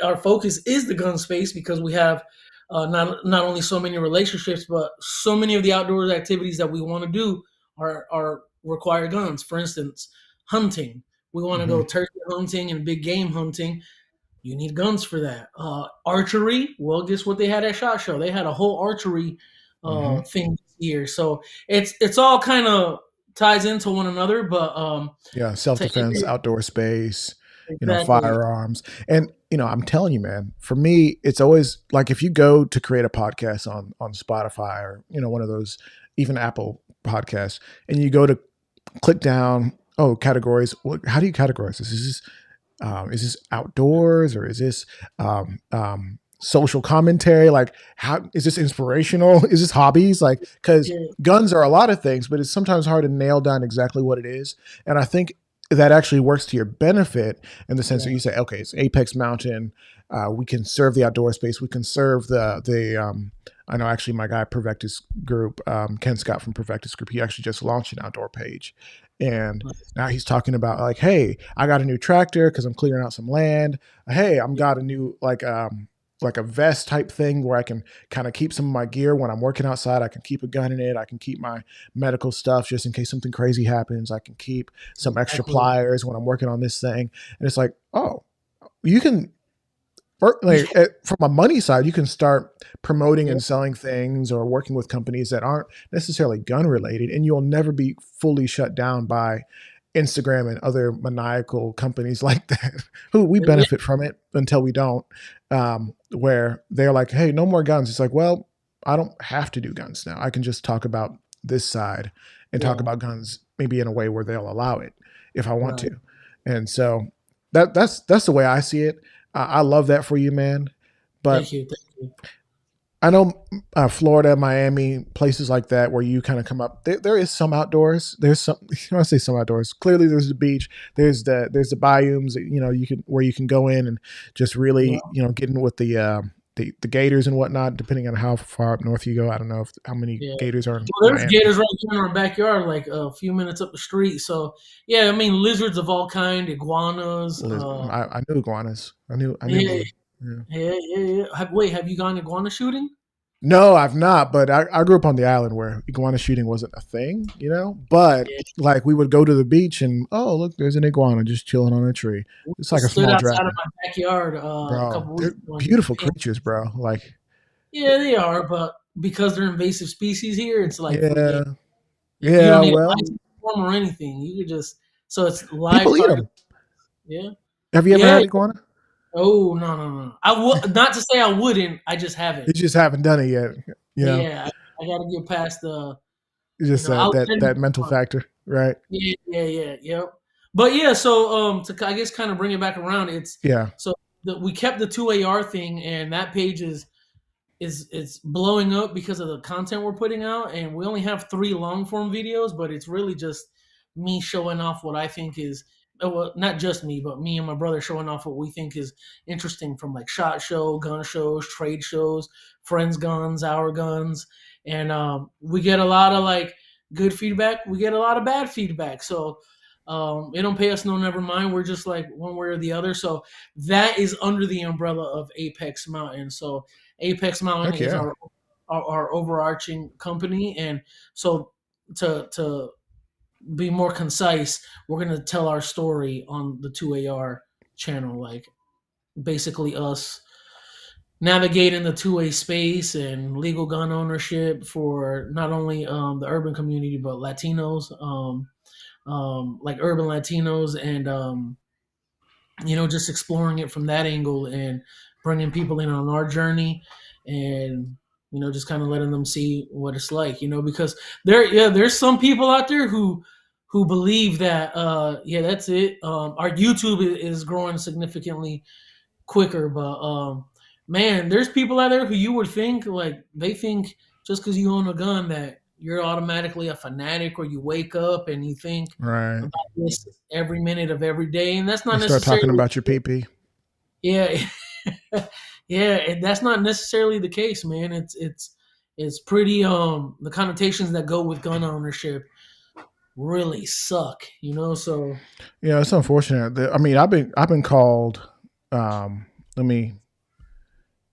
our focus is the gun space because we have not only so many relationships, but so many of the outdoors activities that we want to do are require guns. For instance, hunting. We want to Hmm. go turkey hunting and big game hunting. You need guns for that. Archery. Well, guess what they had at Shot Show? They had a whole archery Hmm. thing this year. So it's all kind of ties into one another. But Yeah, self to defense, outdoor space, exactly, firearms. And I'm telling you, man, for me, it's always like if you go to create a podcast on Spotify or one of those, even Apple podcasts, and you go to click down, oh, categories. How do you categorize this? Is this outdoors or is this social commentary? Like, how is this inspirational? Is this hobbies? Like, because yeah, guns are a lot of things, but it's sometimes hard to nail down exactly what it is. And I think that actually works to your benefit in the sense that yeah, you say, okay, it's Apex Mountain. We can serve the outdoor space. We can serve the. I know actually my guy Perfectus Group, Ken Scott from Perfectus Group, he actually just launched an outdoor page, and now he's talking about like, hey, I got a new tractor because I'm clearing out some land. Hey, I'm got a new like a vest type thing where I can kind of keep some of my gear when I'm working outside. I can keep a gun in it. I can keep my medical stuff just in case something crazy happens. I can keep some extra exactly. pliers when I'm working on this thing. And it's like, oh, you can Yeah, like from a money side, you can start promoting yeah, and selling things or working with companies that aren't necessarily gun related, and you'll never be fully shut down by Instagram and other maniacal companies like that who we yeah, benefit from it until we don't. Where they're like, hey, no more guns. It's like, well, I don't have to do guns now. I can just talk about this side and talk yeah, about guns maybe in a way where they'll allow it if I want right. to. And so that's the way I see it. I love that for you, man. Thank But you, thank you. I know Florida, Miami, places like that where you kind of come up. There is some outdoors. There's some. I want to say some outdoors. Clearly, there's the beach. There's the biomes. You can where you can go in and just Yeah, really get in with the gators and whatnot. Depending on how far up north you go, I don't know how many yeah. gators are in Well, there's Miami. gators right here in our backyard, like a few minutes up the street. So yeah, I mean lizards of all kind, iguanas. I knew iguanas. I knew Yeah, one. Yeah. yeah, yeah, yeah. Wait, have you gone iguana shooting? No, I've not, but I grew up on the island where iguana shooting wasn't a thing. But Yeah, like we would go to the beach and oh look, there's an iguana just chilling on a tree. we It's like just a stood small outside of dragon, my backyard a bro. couple weeks They're ago. And beautiful creatures, bro. Like yeah, they are, but because they're invasive species here, it's like yeah, you don't yeah. need a Well, license for 'em or anything. You could just so it's live people eat target. them. Yeah, Have you ever yeah. had iguana? Oh no, no, no. I would not to say I wouldn't. I just You haven't. just haven't done it yet. You know, Yeah, I got to get past the. it's just I'll that mental factor, right? yeah, yeah, yeah, yep. But yeah, so to I guess kind of bring it back around, it's Yeah. so we kept the 2AR thing, and that page is it's blowing up because of the content we're putting out, and we only have 3 long form videos, but it's really just me showing off what I think is well, not just me, but me and my brother showing off what we think is interesting from like shot show, gun shows, trade shows, friends guns, our guns, and we get a lot of like good feedback. We get a lot of bad feedback, so it don't pay us no never mind. We're just like one way or the other. So that is under the umbrella of Apex Mountain. So Apex Mountain Heck is yeah. our overarching company, and so to be more concise, we're gonna tell our story on the 2AR channel, like basically us navigating the 2A space and legal gun ownership for not only the urban community but Latinos, like urban Latinos, and just exploring it from that angle and bringing people in on our journey, and just kind of letting them see what it's like, because there's some people out there who believe that that's it. Our YouTube is growing significantly quicker, but man, there's people out there who you would think like they think just because you own a gun that you're automatically a fanatic, or you wake up and you think Right. about this every minute of every day, and that's They not start talking necessarily about your PP. yeah. Yeah, and that's not necessarily the case, man. It's pretty the connotations that go with gun ownership really suck, so Yeah, it's unfortunate. I mean, I've been called. Let me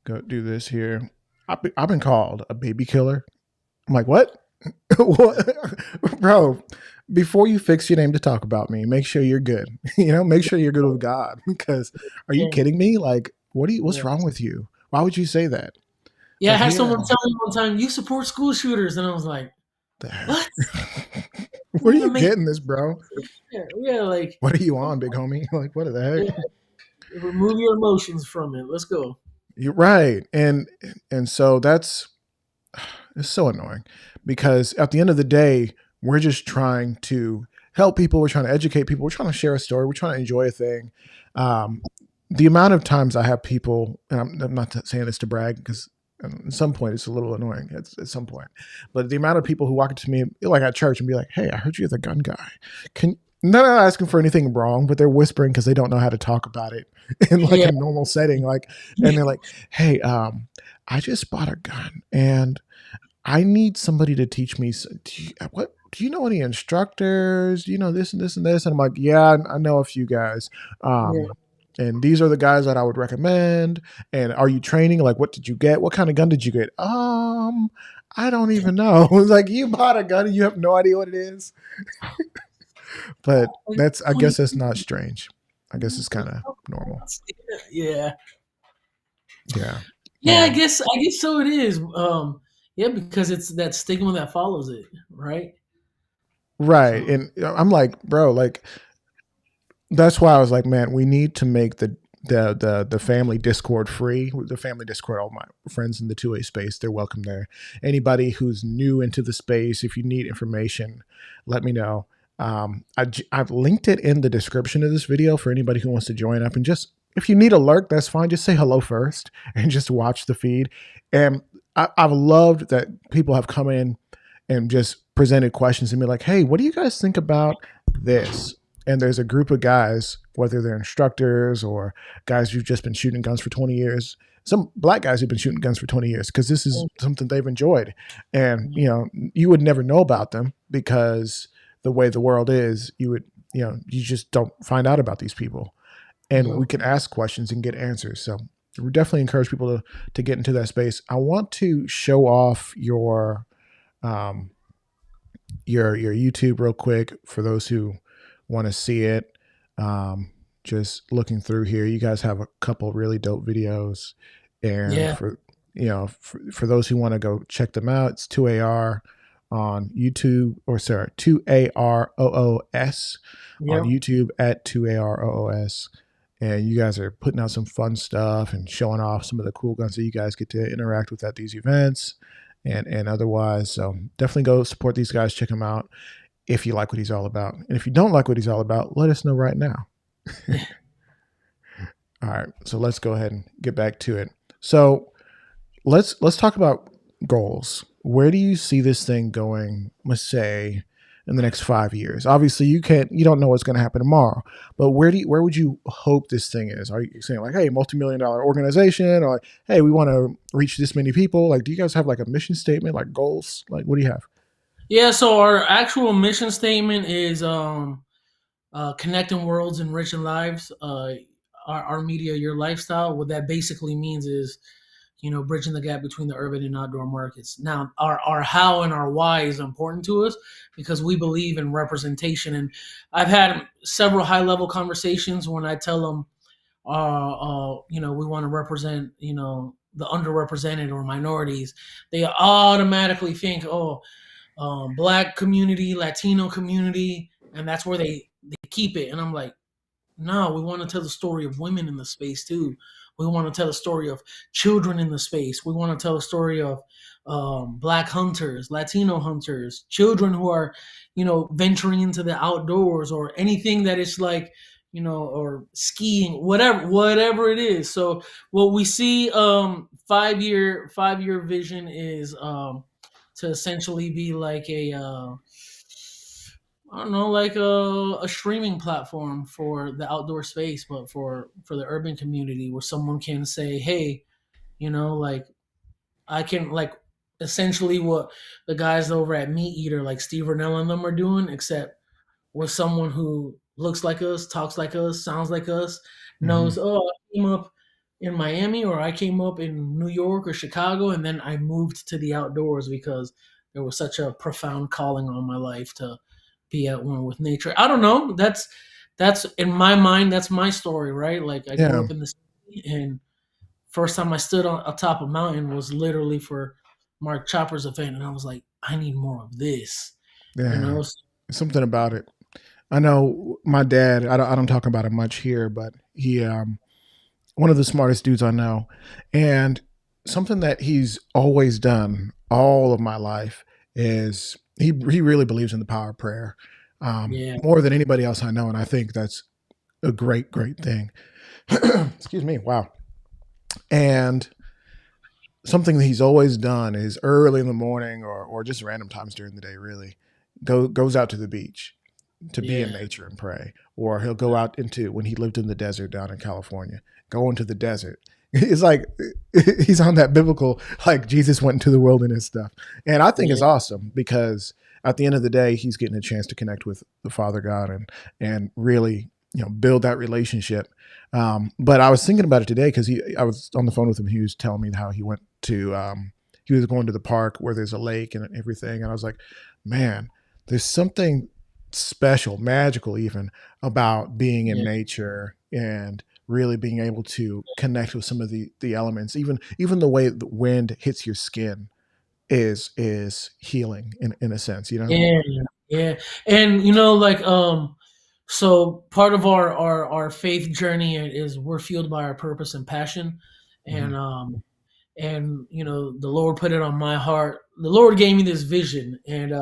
go do this here. I've been called a baby killer. I'm like, what? What? Bro, before you fix your name to talk about me, make sure you're good. Make sure you're good with God. Because are you Yeah, kidding me? Like, what's yeah. wrong with you? Why would you say that? It's Yeah, I like, had yeah, someone tell me one time, "You support school shooters," and I was like, the heck? "What? Where are Doesn't you even make getting this, bro? sense." Yeah, yeah, like, What are you come on, big on. homie? Like, what the Yeah, heck? remove your emotions from it. Let's go. You're right. And so that's it's so annoying because at the end of the day, we're just trying to help people. We're trying to educate people. We're trying to share a story. We're trying to enjoy a thing. Um, the amount of times I have people, and I'm not saying this to brag because at some point it's a little annoying at some point, but the amount of people who walk up to me like at church and be like, "Hey, I heard you're the gun guy. Can They're not asking for anything wrong, but they're whispering because they don't know how to talk about it in like Yeah, a normal setting. Like, and they're like, "Hey, I just bought a gun and I need somebody to teach me. Do you know any instructors? Do you know this and this and this?" And I'm like, yeah, I know a few guys. yeah. And these are the guys that I would recommend. And are you training? Like, what did you get? What kind of gun did you get? I don't even know. It's like you bought a gun and you have no idea what it is. But Like, that's, I what do guess that's not strange. I guess it's kind of normal. Yeah, Yeah. yeah. I And guess, I guess so. It is. Yeah, because it's that stigma that follows it, right? right. So, And I'm like, bro, like that's why I was like, man, we need to make the family Discord free. The family Discord, all my friends in the 2A space, they're welcome there. Anybody who's new into the space, if you need information, let me know. I've linked it in the description of this video for anybody who wants to join up. And just if you need a lurk, that's fine. Just say hello first and just watch the feed. And I've loved that people have come in and just presented questions and be like, hey, what do you guys think about this? And there's a group of guys, whether they're instructors or guys who've just been shooting guns for 20 years, some black guys who've been shooting guns for 20 years, because this is something they've enjoyed. And, you would never know about them because the way the world is, you just don't find out about these people. And yeah, we can ask questions and get answers. So we definitely encourage people to get into that space. I want to show off um, your YouTube real quick for those who want to see it. Just looking through here, you guys have a couple really dope videos, and yeah, for those who want to go check them out, it's 2AR on YouTube, or sorry, 2AROOS on yeah. YouTube at 2AROOS. And you guys are putting out some fun stuff and showing off some of the cool guns that you guys get to interact with at these events and otherwise. So definitely go support these guys. Check them out if you like what he's all about. And if you don't like what he's all about, let us know right now. All right. So let's go ahead and get back to it. So let's talk about goals. Where do you see this thing going, let's say, in the next 5 years? Obviously you don't know what's going to happen tomorrow, but where would you hope this thing is? Are you saying like, hey, multi-million-dollar organization, or like, hey, we want to reach this many people? Like, do you guys have like a mission statement, like goals? Like, what do you have? Yeah, so our actual mission statement is connecting worlds, enriching lives. Our media, your lifestyle. What that basically means is, bridging the gap between the urban and outdoor markets. Now, our how and our why is important to us because we believe in representation. And I've had several high level conversations when I tell them, we want to represent, the underrepresented or minorities. They automatically think, oh, black community, Latino community, and that's where they keep it. And I'm like, no, we want to tell the story of women in the space too. We want to tell the story of children in the space. We want to tell the story of black hunters, Latino hunters, children who are, venturing into the outdoors or anything that is like, or skiing, whatever it is. So what we see, 5 year vision is to essentially be like I don't know, like a streaming platform for the outdoor space, but for the urban community, where someone can say, hey, like I can like essentially what the guys over at Meat Eater, like Steve Rennell and them, are doing, except with someone who looks like us, talks like us, sounds like us, Mm-hmm. knows. Oh, I came up. in Miami, or I came up in New York or Chicago, and then I moved to the outdoors because there was such a profound calling on my life to be at one with nature. I don't know. That's in my mind. That's my story, right? Like I grew Yeah, up in the city, and first time I stood on atop a mountain was literally for Mark Chopper's event, and I was like, I need more of this, you yeah. know. Something about it. I know my dad. I don't talk about it much here, but he one of the smartest dudes I know, and something that he's always done all of my life is he really believes in the power of prayer, Yeah, more than anybody else I know, and I think that's a great thing. Excuse me. Wow. And something that he's always done is early in the morning or just random times during the day, really, goes out to the beach to be in yeah, nature and pray. Or he'll go out into, when he lived in the desert down in California, go into the desert. It's like he's on that biblical, like Jesus went into the wilderness stuff. And I think it's yeah, awesome because at the end of the day, he's getting a chance to connect with the Father God and really, build that relationship. But I was thinking about it today because I was on the phone with him. He was telling me how he went to, he was going to the park where there's a lake and everything. And I was like, man, there's something special, magical even, about being in yeah. nature and really being able to connect with some of the elements. Even the way the wind hits your skin is healing in a sense, you know? Yeah, yeah, and like so part of our faith journey is we're fueled by our purpose and passion, Hmm. and the Lord put it on my heart. The Lord gave me this vision, and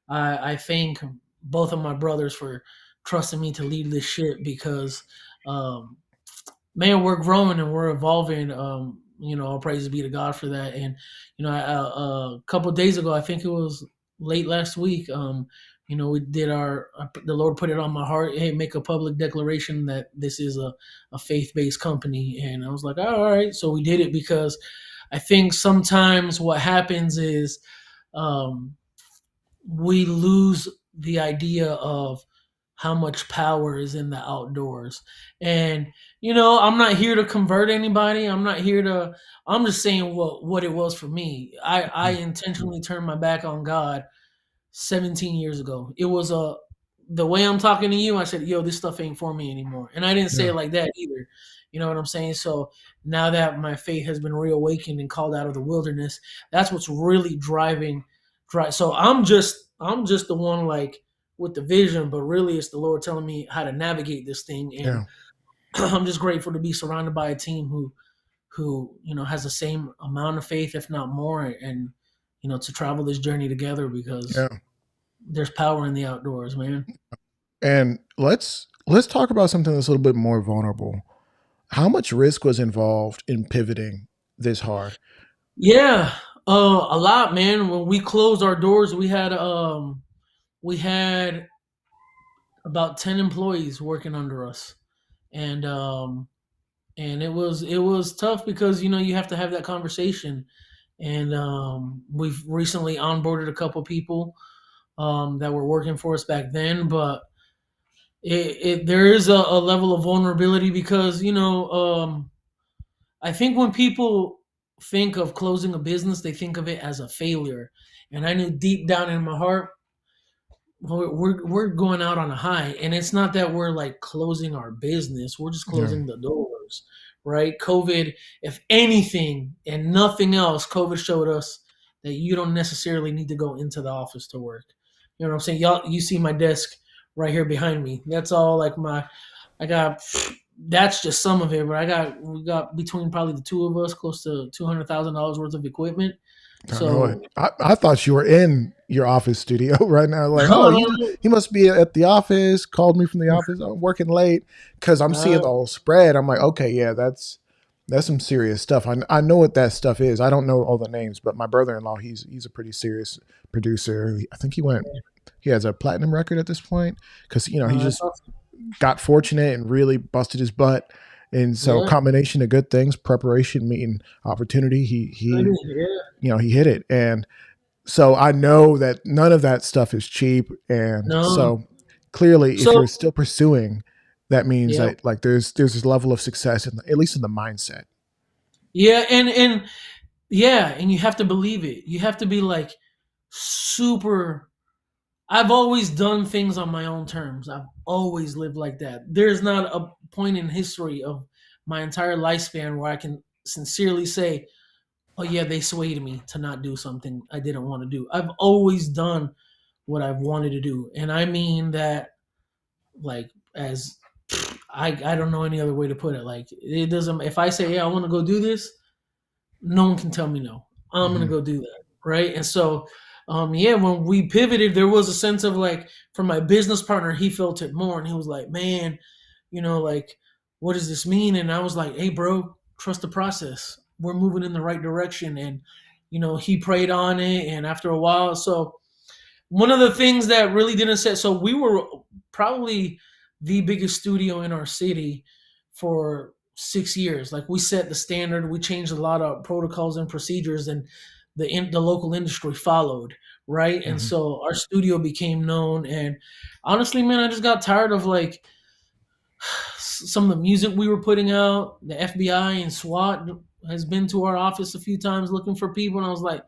I thank both of my brothers for trusting me to lead this ship because um, man, we're growing and we're evolving. All praises be to God for that. And a couple of days ago, I think it was late last week. We did the Lord put it on my heart. Hey, make a public declaration that this is a faith based company. And I was like, all right. So we did it because I think sometimes what happens is um, we lose the idea of how much power is in the outdoors. And I'm not here to convert anybody. I'm just saying what it was for me. I intentionally turned my back on God 17 years ago. It was the way I'm talking to you, I said, yo, this stuff ain't for me anymore. And I didn't say Yeah, it like that either. You know what I'm saying? So now that my faith has been reawakened and called out of the wilderness, that's what's really drive. So I'm just the one like with the vision, but really it's the Lord telling me how to navigate this thing. And yeah, I'm just grateful to be surrounded by a team who has the same amount of faith, if not more, and to travel this journey together because yeah. there's power in the outdoors, man. And let's talk about something that's a little bit more vulnerable. How much risk was involved in pivoting this hard? Yeah, a lot, man. When we closed our doors, we had about 10 employees working under us, and it was tough because you have to have that conversation, and we've recently onboarded a couple people that were working for us back then, but there is a level of vulnerability because I think when people think of closing a business, they think of it as a failure. And I knew deep down in my heart, we're going out on a high. And it's not that we're like closing our business, we're just Yeah, closing the doors, right? COVID, if anything and nothing else, COVID showed us that you don't necessarily need to go into the office to work. You know what I'm saying? Y'all, you see my desk right here behind me. That's all like I got that's just some of it, but we got between probably the two of us close to $200,000 worth of equipment. I know it. So I thought you were in your office studio right now. Like, oh, no, no, he must be at the office. Called me from the office. I'm working late because I'm seeing the no, whole spread. I'm like, okay, yeah, that's some serious stuff. I know what that stuff is. I don't know all the names, but my brother-in-law, he's a pretty serious producer. I think he has a platinum record at this point because he that's just awesome. got fortunate and really busted his butt. And so Yeah, combination of good things, preparation meeting opportunity, yeah, he hit it. And so I know that none of that stuff is cheap. And no. so clearly if So you're still pursuing, that means Yeah. that like there's this level of success in at least in the mindset. Yeah, and yeah, and you have to believe it. You have to be like super. I've always done things on my own terms. I've always lived like that. There's not a point in history of my entire lifespan where I can sincerely say, "Oh yeah, they swayed me to not do something I didn't want to do." I've always done what I've wanted to do, and I mean that like as I don't know any other way to put it. Like it doesn't. If I say, "Yeah, I want to go do this," no one can tell me no. I'm gonna Hmm. go do that, right? And so, yeah, when we pivoted, there was a sense of like, for my business partner, he felt it more, and he was like, "Man, like, what does this mean?" And I was like, "Hey, bro, trust the process. We're moving in the right direction." And he prayed on it, and after a while, so one of the things that really didn't set, so we were probably the biggest studio in our city for 6 years. Like we set the standard, we changed a lot of protocols and procedures, and the local industry followed, right? And Hmm. so our studio became known. And honestly, man, I just got tired of like some of the music we were putting out. The FBI and SWAT has been to our office a few times looking for people, and I was like,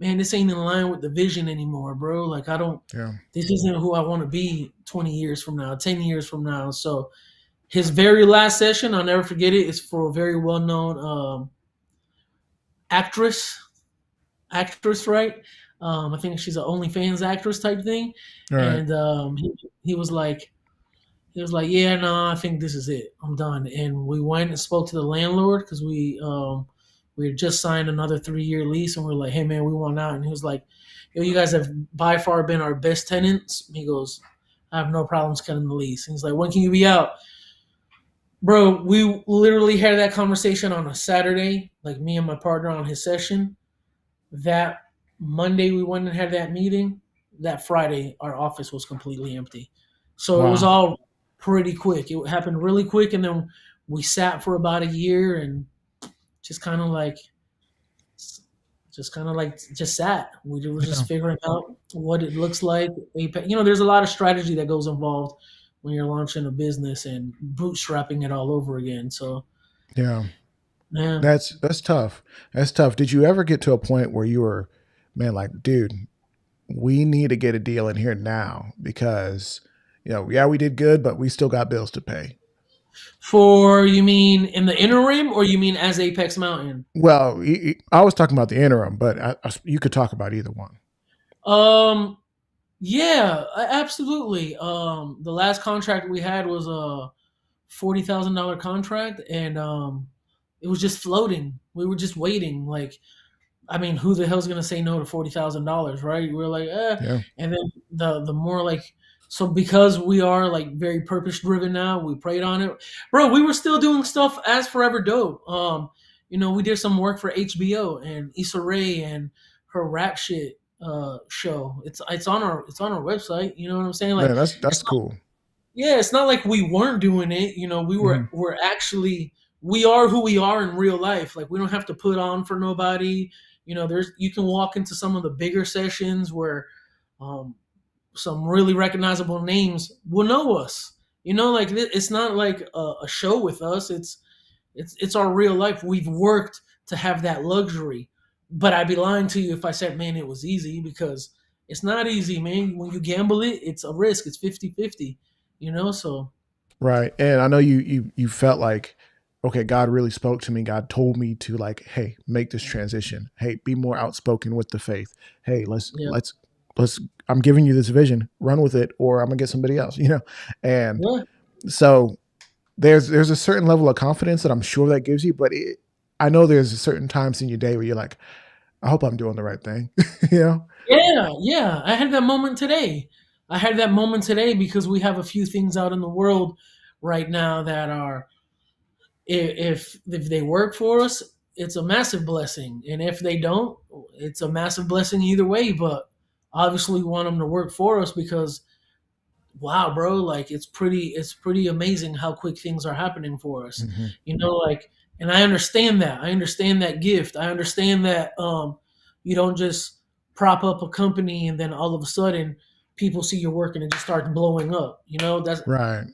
man, this ain't in line with the vision anymore, bro. Like I don't, Yeah. this isn't who I want to be 20 years from now, 10 years from now. So his very last session, I'll never forget it, is for a very well-known actress, right? I think she's an OnlyFans actress type thing. All right. And he was like, yeah, no, I think this is it. I'm done. And we went and spoke to the landlord because we had just signed another 3-year lease, and we are like, hey man, we want out. And he was like, yo, you guys have by far been our best tenants. He goes, I have no problems cutting the lease. And he's like, when can you be out? Bro, we literally had that conversation on a Saturday, like me and my partner on his session. That Monday we went and had that meeting. That Friday our office was completely empty. So it was Wow. all pretty quick. It happened really quick, and then we sat for about a year and just kind of like just sat. We were Yeah. just figuring out what it looks like. There's a lot of strategy that goes involved when you're launching a business and bootstrapping it all over again. So Yeah. yeah. That's tough. That's tough. Did you ever get to a point where you were, man, like, dude, we need to get a deal in here now because, yeah, we did good, but we still got bills to pay. For you mean in the interim, or you mean as Apex Mountain? Well, I was talking about the interim, but you could talk about either one. Um, yeah, absolutely. The last contract we had was a $40,000 contract, and it was just floating. We were just waiting. Like, I mean, who the hell's gonna say no to $40,000, right? We're like, Yeah. and then the more like, so because we are like very purpose driven now, we prayed on it, bro. We were still doing stuff as Forever Dope. We did some work for HBO and Issa Rae and her rap shit show. It's on our website. You know what I'm saying? Like, Man, that's cool. yeah, it's not like we weren't doing it. Hmm. We're actually, we are who we are in real life. Like we don't have to put on for nobody. There's, you can walk into some of the bigger sessions where um, some really recognizable names will know us. Like it's not like a show with us. It's our real life. We've worked to have that luxury. But I'd be lying to you if I said, man, it was easy, because it's not easy, man. When you gamble it, it's a risk. It's 50-50. So Right. And I know you felt like, okay, God really spoke to me. God told me to like, hey, make this transition. Hey, be more outspoken with the faith. Hey, yeah. let's I'm giving you this vision. Run with it, or I'm gonna get somebody else. And Yeah. so there's a certain level of confidence that I'm sure that gives you, but I know there's certain times in your day where you're like, I hope I'm doing the right thing. you know? Yeah, yeah. I had that moment today. Because we have a few things out in the world right now that are, if they work for us, it's a massive blessing, and if they don't, it's a massive blessing either way. But obviously, we want them to work for us because, wow, bro, like it's pretty amazing how quick things are happening for us. Hmm. Like, and I understand that. I understand that gift. I understand that you don't just prop up a company and then all of a sudden people see your work and it just starts blowing up. That's Right.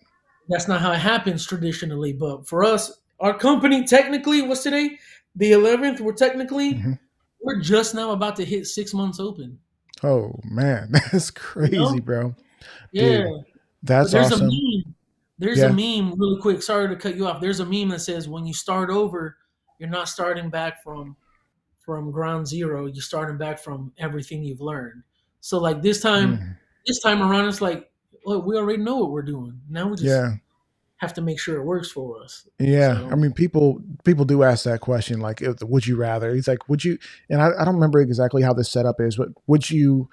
That's not how it happens traditionally. But for us, our company technically, what's today? The 11th. Hmm. We're just now about to hit 6 months open. Oh man, that's You crazy, know? bro. Yeah. Dude, But that's there's a awesome. meme. There's a Yeah. meme, really quick. Sorry to cut you off. There's a meme that says when you start over, you're not starting back from ground zero. You're starting back from everything you've learned. So like Mm. this time around, it's like, well, we already know what we're doing. Now we just Yeah. have to make sure it works for us. Yeah, I So mean, people do ask that question, like, "Would you rather?" He's like, "Would you?" And I don't remember exactly how this setup is, but would you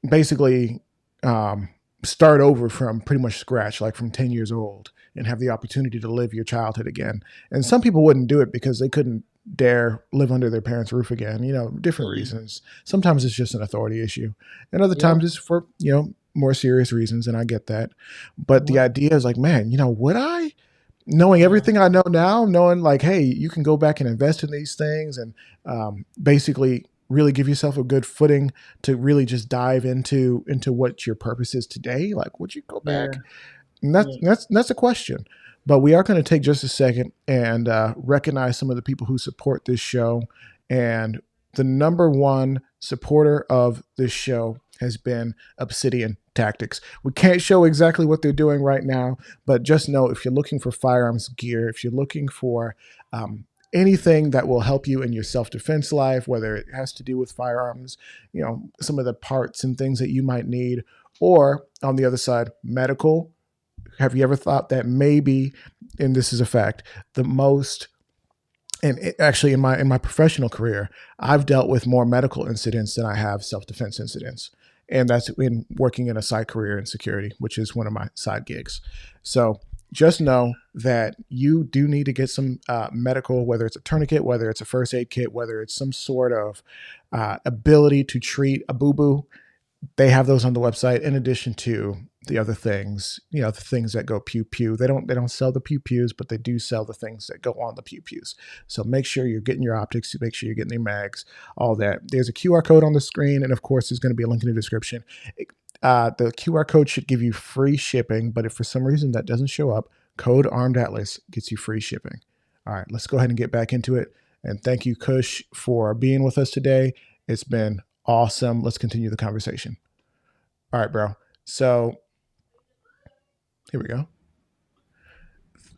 basically um, start over from pretty much scratch, like from 10 years old, and have the opportunity to live your childhood again? And some people wouldn't do it because they couldn't dare live under their parents' roof again. Different yeah, reasons. Sometimes it's just an authority issue, and other yep, times it's for more serious reasons. And I get that, but the yep, idea is like, man, would I? Knowing yeah, everything I know now, knowing like, hey, you can go back and invest in these things and basically really give yourself a good footing to really just dive into what your purpose is today. Like, would you go yeah, back? And that's yeah, that's that's a question. But we are going to take just a second and recognize some of the people who support this show. And the number one supporter of this show has been Obsidian Tactics. We can't show exactly what they're doing right now, but just know if you're looking for firearms gear, if you're looking for anything that will help you in your self-defense life, whether it has to do with firearms, some of the parts and things that you might need, or on the other side, medical. Have you ever thought that maybe, and this is a fact, the most, and actually in my professional career, I've dealt with more medical incidents than I have self defense incidents, and that's in working in a side career in security, which is one of my side gigs. So just know that you do need to get some medical, whether it's a tourniquet, whether it's a first aid kit, whether it's some sort of ability to treat a boo boo. They have those on the website in addition to the other things, the things that go pew pew. They don't sell the pew pews, but they do sell the things that go on the pew pews. So make sure you're getting your optics, make sure you're getting your mags, all that. There's a QR code on the screen, and of course there's going to be a link in the description. The QR code should give you free shipping, but if for some reason that doesn't show up, code Armed Atlas gets you free shipping. All right, let's go ahead and get back into it. And thank you, Kush, for being with us today. It's been awesome. Let's continue the conversation. All right, bro. So here we go.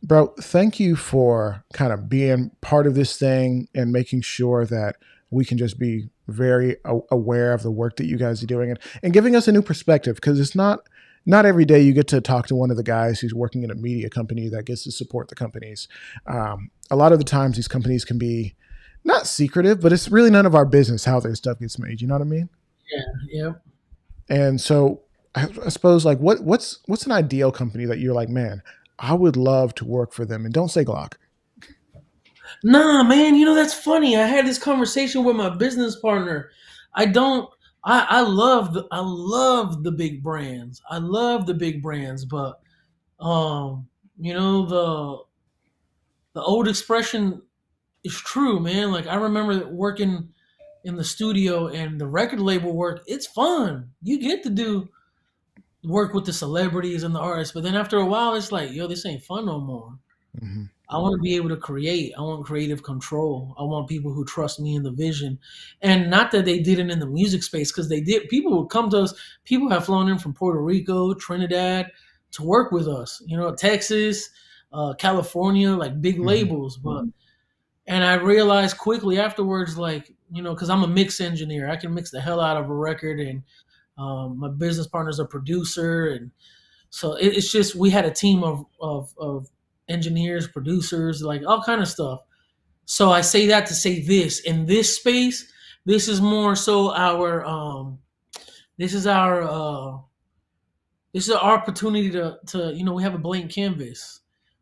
Bro, thank you for kind of being part of this thing and making sure that we can just be very aware of the work that you guys are doing and giving us a new perspective because it's not every day you get to talk to one of the guys who's working in a media company that gets to support the companies. A lot of the times these companies can be not secretive, but it's really none of our business how their stuff gets made. You know what I mean? yeah, yeah. And so I suppose like what's an ideal company that you're like, man, I would love to work for them. And don't say Glock. Nah, man, that's funny. I had this conversation with my business partner. I don't I love the big brands. I love the big brands, but um, you know, the old expression is true, man. Like I remember working in the studio and the record label work, it's fun. You get to do work with the celebrities and the artists, but then after a while it's like, yo, this ain't fun no more. Hmm. I want to be able to create. I want creative control. I want people who trust me in the vision. And not that they did it in the music space, because they did. People would come to us. People have flown in from Puerto Rico, Trinidad to work with us, Texas, California, like big Hmm. labels. And I realized quickly afterwards, like, because I'm a mix engineer, I can mix the hell out of a record. And my business partner's a producer. And so it's just we had a team of engineers, producers, like all kind of stuff. So I say that to say this in this space, this is more so our this is our this is our opportunity to we have a blank canvas.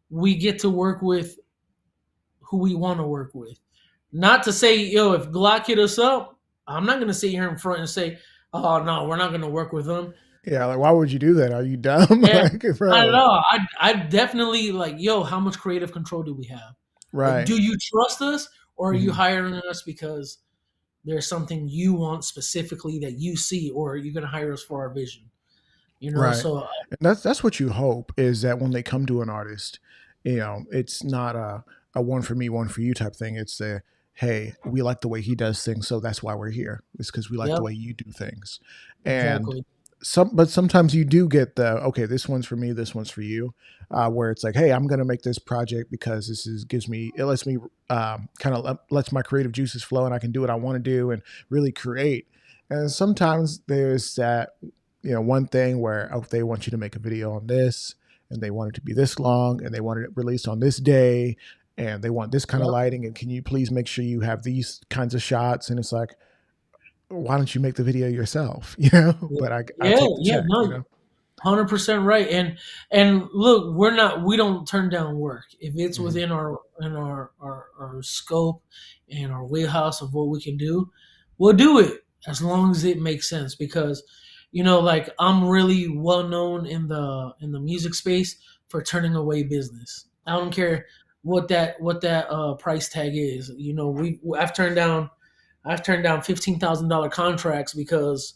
We get to work with who we want to work with. Not to say, yo, if Glock hit us up, I'm not gonna sit here in front and say, oh no, we're not gonna work with them. Yeah, like why would you do that? Are you dumb? Yeah, Like, not at bro. all. I definitely like, yo, how much creative control do we have? Like, Right. do you trust us or are you Hmm. hiring us because there's something you want specifically that you see, or are you going to hire us for our vision? Right. So And that's what you hope, is that when they come to an artist, it's not a one for me, one for you type thing. It's a, hey, we like the way he does things, so that's why we're here. It's because we like the yep, way you do things. And exactly. but sometimes you do get the, okay, this one's for me, this one's for you, where it's like, hey, I'm gonna make this project because this is gives me, it lets me kind of lets my creative juices flow, and I can do what I want to do and really create. And sometimes there's that, one thing where, oh, they want you to make a video on this, and they want it to be this long, and they want it released on this day, and they want this kind of Yep. lighting, and can you please make sure you have these kinds of shots? And it's like, why don't you make the video yourself? But I Yeah, take the yeah, check. no, 100% right. And look, we don't turn down work if it's Mhm. within our scope and our wheelhouse of what we can do. We'll do it as long as it makes sense, because like I'm really well known in the music space for turning away business. I don't care what that price tag is. We I've turned down $15,000 contracts because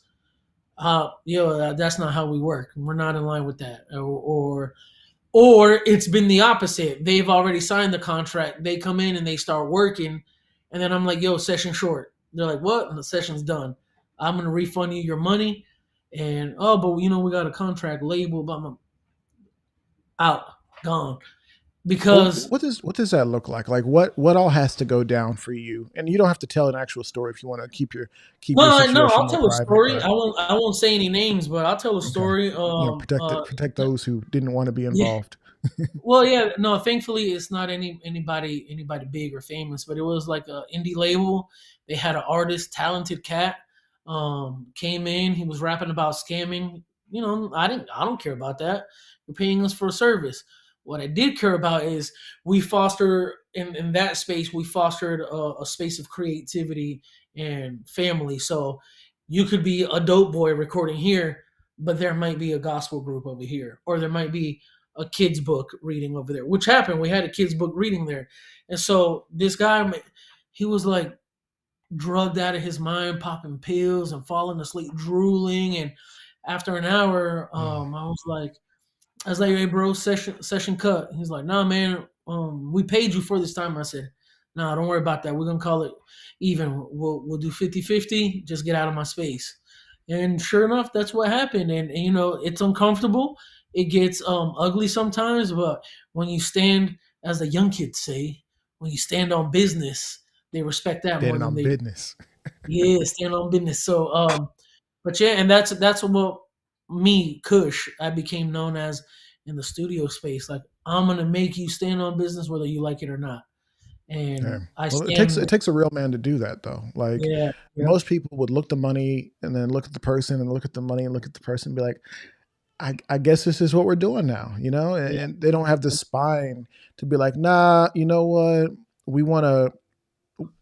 that's not how we work. We're not in line with that. Or it's been the opposite. They've already signed the contract. They come in and they start working, and then I'm like, "Yo, session short." They're like, "What?" And the session's done. I'm gonna refund you your money, and oh, but we got a contract label, but I'm out, gone, Well, because what does that look like? Like, what all has to go down for you? And you don't have to tell an actual story if you want to keep your no, situation I'll more tell a private. story. But I won't say any names, but I'll tell a okay, story. protect those who didn't want to be Yeah. involved. Well, yeah, no. Thankfully, it's not anybody big or famous, but it was like a indie label. They had an artist, talented cat, came in. He was rapping about scamming. I don't care about that. You're paying us for a service. What I did care about is we foster in that space. We fostered a space of creativity and family. So you could be a dope boy recording here, but there might be a gospel group over here, or there might be a kid's book reading over there, which happened. We had a kid's book reading there. And so this guy, he was like drugged out of his mind, popping pills and falling asleep, drooling. And after an hour, Mm. I was like, hey, bro, session cut. He's like, nah, man, we paid you for this time. I said, nah, don't worry about that. We're gonna call it even. We'll do 50-50. Just get out of my space. And sure enough, that's what happened. And it's uncomfortable. It gets ugly sometimes, but when you stand, as the young kids say, when you stand on business, they respect that more Standing than on they business. stand on business. So but yeah, and that's what me, Kush, I became known as in the studio space. Like, I'm gonna make you stand on business whether you like it or not. Yeah. And I Well, it stand. takes a real man to do that, though. Like, Yeah, yep, most people would look at the money and then look at the person and look at the money and look at the person and be like, I guess this is what we're doing now, yeah, and they don't have the spine to be like, nah, you know what? We want to,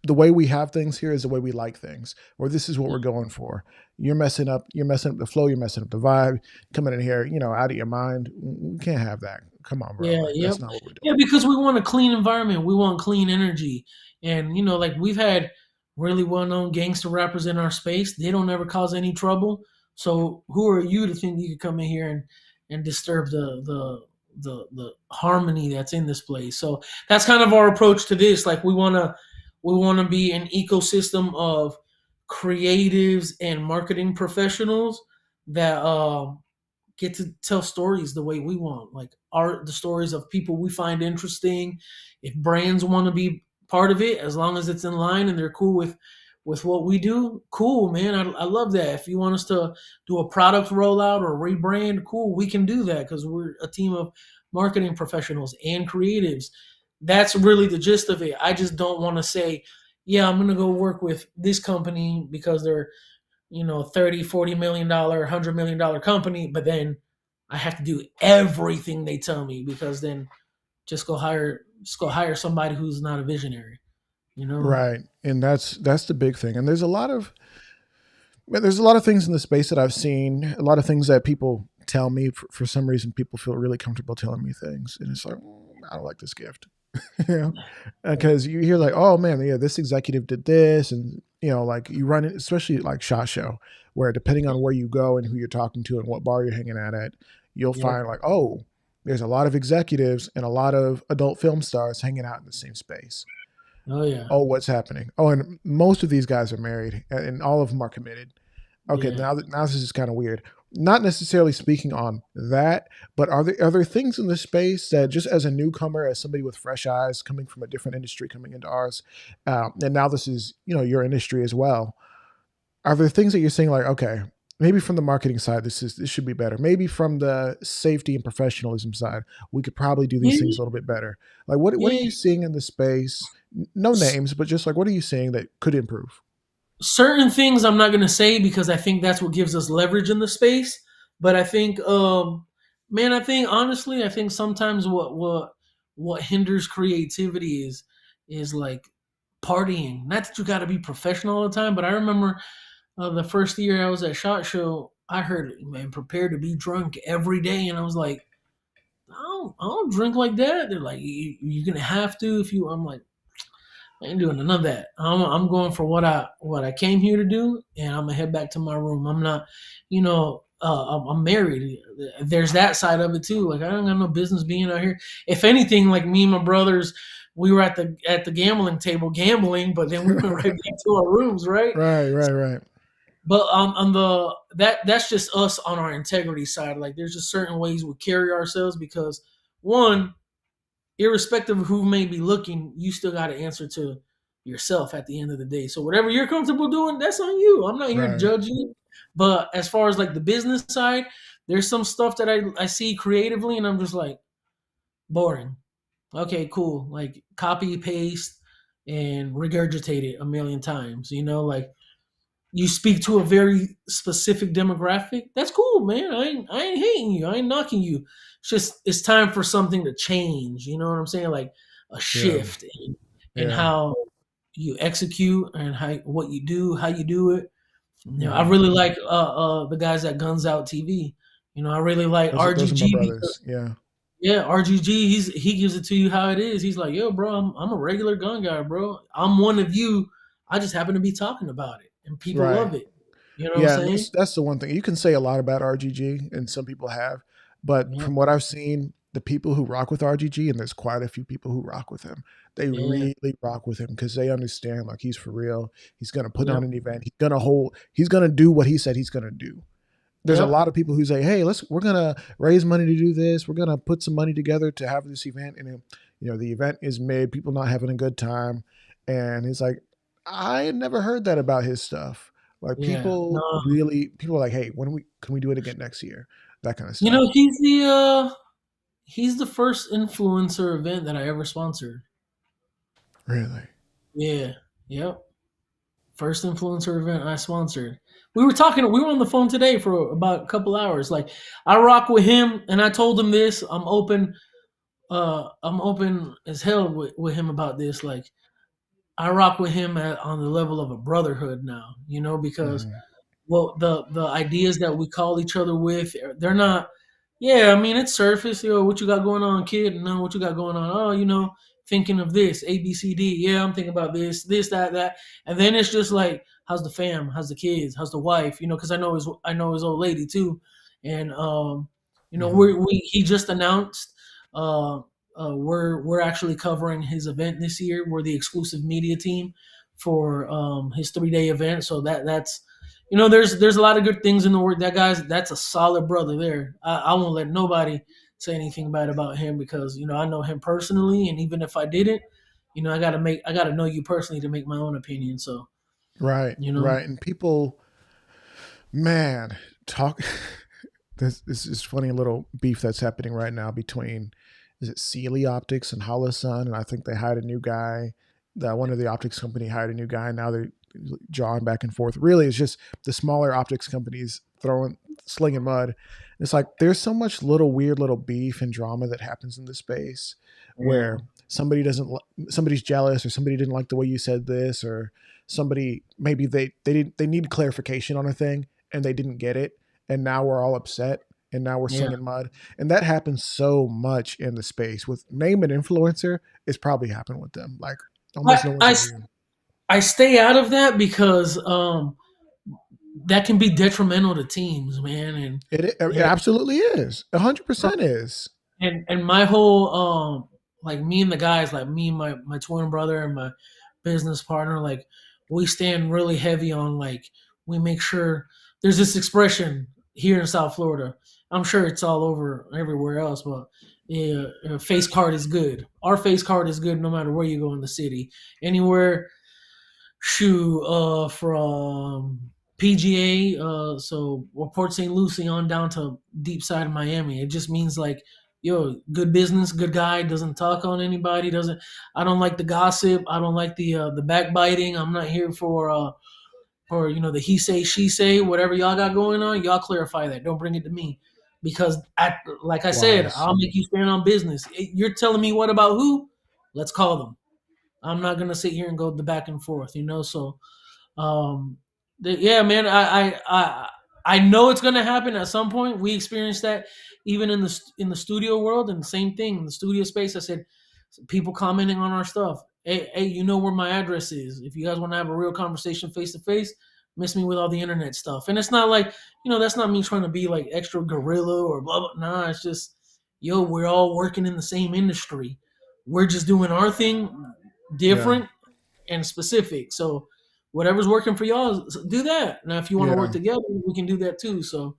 the way we have things here is the way we like things, or this is what we're going for. You're messing up the flow, you're messing up the vibe, coming in here, out of your mind. We can't have that. Come on, bro. yeah, Like, yep. that's not what we're Yeah, doing. because we want a clean environment. We want clean energy. And like we've had really well-known gangster rappers in our space. They don't ever cause any trouble. So who are you to think you could come in here and disturb the harmony that's in this place? So that's kind of our approach to this. Like, we wanna be an ecosystem of creatives and marketing professionals that get to tell stories the way we want, like the stories of people we find interesting. If brands want to be part of it, as long as it's in line and they're cool with what we do, cool, man. I love that. If you want us to do a product rollout or rebrand, cool, we can do that, because we're a team of marketing professionals and creatives. That's really the gist of it. I just don't want to say, yeah, I'm going to go work with this company because they're 30-40 million dollar, $100 million company, but then I have to do everything they tell me, because then just go hire somebody who's not a visionary, you know? Right, and that's the big thing. And there's a lot of things in the space that I've seen, a lot of things that people tell me. For some reason, people feel really comfortable telling me things, and it's like, I don't like this gift. You know, because you hear like, oh man, yeah, this executive did this, and like you run it, especially like Shot Show, where depending on where you go and who you're talking to and what bar you're hanging out at, you'll Yep. find like, oh, there's a lot of executives and a lot of adult film stars hanging out in the same space. Oh yeah. Oh, what's happening? Oh, and most of these guys are married, and all of them are committed. Okay, Yeah. now this is kind of weird. Not necessarily speaking on that, but are there things in the space that just as a newcomer, as somebody with fresh eyes coming from a different industry coming into ours, and now this is your industry as well. Are there things that you're saying like, okay, maybe from the marketing side, this should be better. Maybe from the safety and professionalism side, we could probably do these things Yeah. a little bit better. Like what are Yeah. you seeing in the space? No S- names, but just like what are you seeing that could improve? Certain things I'm not gonna say because I think that's what gives us leverage in the space. But I think, man, I think honestly, I think sometimes what hinders creativity is like partying. Not that you got to be professional all the time, but I remember the first year I was at Shot Show, I heard, man, prepare to be drunk every day, and I was like, I don't drink like that. They're like, you're gonna have to if you. I'm like, I ain't doing none of that. I'm going for what I came here to do, and I'm gonna head back to my room. I'm not, I'm married. There's that side of it too. Like I don't got no business being out here. If anything, like me and my brothers, we were at the gambling table gambling, but then we went right back to our rooms, right? Right, right, right. But on the that's just us on our integrity side. Like there's just certain ways we carry ourselves because one, irrespective of who may be looking, you still got to answer to yourself at the end of the day. So whatever you're comfortable doing, that's on you. I'm not here to Right. judge you. But as far as like the business side, there's some stuff that I see creatively and I'm just like boring. Okay, cool. Like copy, paste, and regurgitate it a million times. Like you speak to a very specific demographic. That's cool, man. I ain't hating you. I ain't knocking you. It's just it's time for something to change. You know what I'm saying? Like a Yeah. shift in Yeah. how you execute and how what you do, how you do it. I Hmm. really like the guys at Guns Out TV. I really like Those are my RGG brothers. because Yeah. yeah, RGG he gives it to you how it is. He's like, yo, bro, I'm a regular gun guy, bro. I'm one of you. I just happen to be talking about it, and people Right. love it. You know what I'm Yeah, and saying? that's the one thing. You can say a lot about RGG, and some people have, but Yeah, from what I've seen, the people who rock with RGG, and there's quite a few people who rock with him, they yeah, really rock with him because they understand like he's for real. He's gonna put on yep, an event. He's gonna do what he said he's gonna do. There's a yep, lot of people who say, "Hey, we're gonna raise money to do this. We're gonna put some money together to have this event," and the event is made. People not having a good time, and he's like, "I had never heard that about his stuff." Like yeah. No, people are like, "Hey, when we can we do it again next year?" That kind of you stuff. know he's the first influencer event that I ever sponsored. Really? Yeah, yep. First influencer event I sponsored. We were on the phone today for about a couple hours. Like I rock with him and I told him this. I'm open as hell with him about this. Like I rock with him on the level of a brotherhood now, because Hmm. well the ideas that we call each other with, they're not. Yeah, I mean it's surface. What you got going on, kid? And what you got going on? Oh, thinking of this ABCD. Yeah, I'm thinking about this that, and then it's just like, how's the fam? How's the kids? How's the wife? Because I know his old lady too, and Hmm. he just announced. Uh, we're actually covering his event this year. We're the exclusive media team for his 3-day event. So that's there's a lot of good things in the work. That's a solid brother there. I won't let nobody say anything bad about him because I know him personally, and even if I didn't, I gotta know you personally to make my own opinion. So Right, you know, right. And people, man, talk. This is funny little beef that's happening right now between is it Sealy Optics and Holosun, and I think they hired a new guy. That one of the optics company hired a new guy. Now they're jawing back and forth. Really, it's just the smaller optics companies throwing slinging mud. It's like there's so much little weird little beef and drama that happens in the space yeah, where somebody's jealous or somebody didn't like the way you said this or somebody maybe they need clarification on a thing and they didn't get it and now we're all upset and now we're Yeah. slinging mud. And that happens so much in the space. With name an influencer, it's probably happened with them. Like I, almost no one's I, immune. I stay out of that because that can be detrimental to teams, man. It And absolutely is. 100% is. and my whole like me and the guys, like me and my twin brother and my business partner, like we stand really heavy on, like, we make sure there's this expression here in South Florida. I'm sure it's all over everywhere else, but yeah, face card is good. Our face card is good no matter where you go in the city. Anywhere, shoot, from PGA, so or Port St. Lucie on down to deep side of Miami. It just means like, yo, good business, good guy, doesn't talk on anybody, doesn't. I don't like the gossip. I don't like the backbiting. I'm not here for the he say she say whatever y'all got going on. Y'all clarify that. Don't bring it to me. Because like I said, Wise. I'll make you stand on business. You're telling me what about who? Let's call them. I'm not gonna sit here and go the back and forth. So, um, yeah, man, I know it's gonna happen at some point. We experienced that even in the studio world, and the same thing in the studio space. I said, people commenting on our stuff. Hey, you know where my address is. If you guys want to have a real conversation face to face, miss me with all the internet stuff. And it's not like, that's not me trying to be like extra gorilla or blah blah. Nah, it's just, yo, we're all working in the same industry. We're just doing our thing Yeah. different and specific. So whatever's working for y'all, do that. Now, if you want to work Yeah. together, we can do that too. So,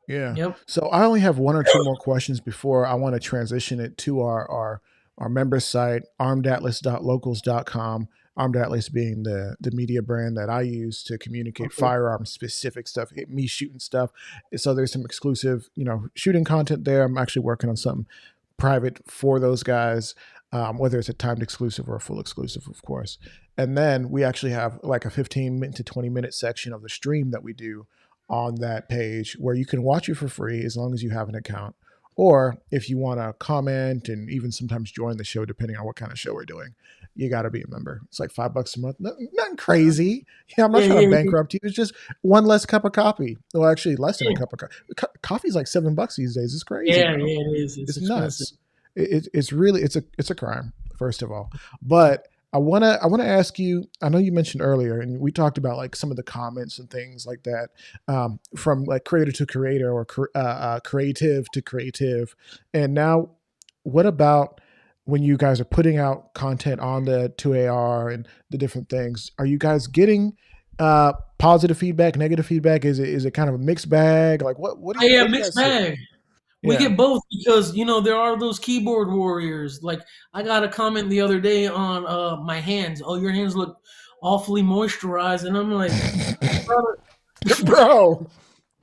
Yeah. yep. So I only have one or two more questions before I want to transition it to our member site, armedatlas.locals.com. Armed Atlas being the media brand that I use to communicate Okay. firearm specific stuff, me shooting stuff. So there's some exclusive, shooting content there. I'm actually working on something private for those guys, whether it's a timed exclusive or a full exclusive, of course. And then we actually have like a 15 to 20-minute section of the stream that we do on that page where you can watch it for free as long as you have an account. Or if you want to comment and even sometimes join the show, depending on what kind of show we're doing, you got to be a member. It's like $5 a month. Nothing crazy. Yeah, I'm not Yeah, trying to yeah, yeah, bankrupt you. It's just one less cup of coffee. Well, actually, less than a yeah. cup of coffee. Coffee's like $7 these days. It's crazy, Yeah, bro. yeah, it is. It's It's expensive. nuts. It's really it's a crime, first of all. But I wanna ask you. I know you mentioned earlier, and we talked about like some of the comments and things like that, from like creator to creator or creative to creative. And now, what about when you guys are putting out content on the 2AR and the different things? Are you guys getting positive feedback, negative feedback? Is it kind of a mixed bag? Like what do you Yeah, what do you mixed guys see? bag. We Yeah. get both because there are those keyboard warriors. Like, I got a comment the other day on my hands. Oh, your hands look awfully moisturized, and I'm like, brother, Bro,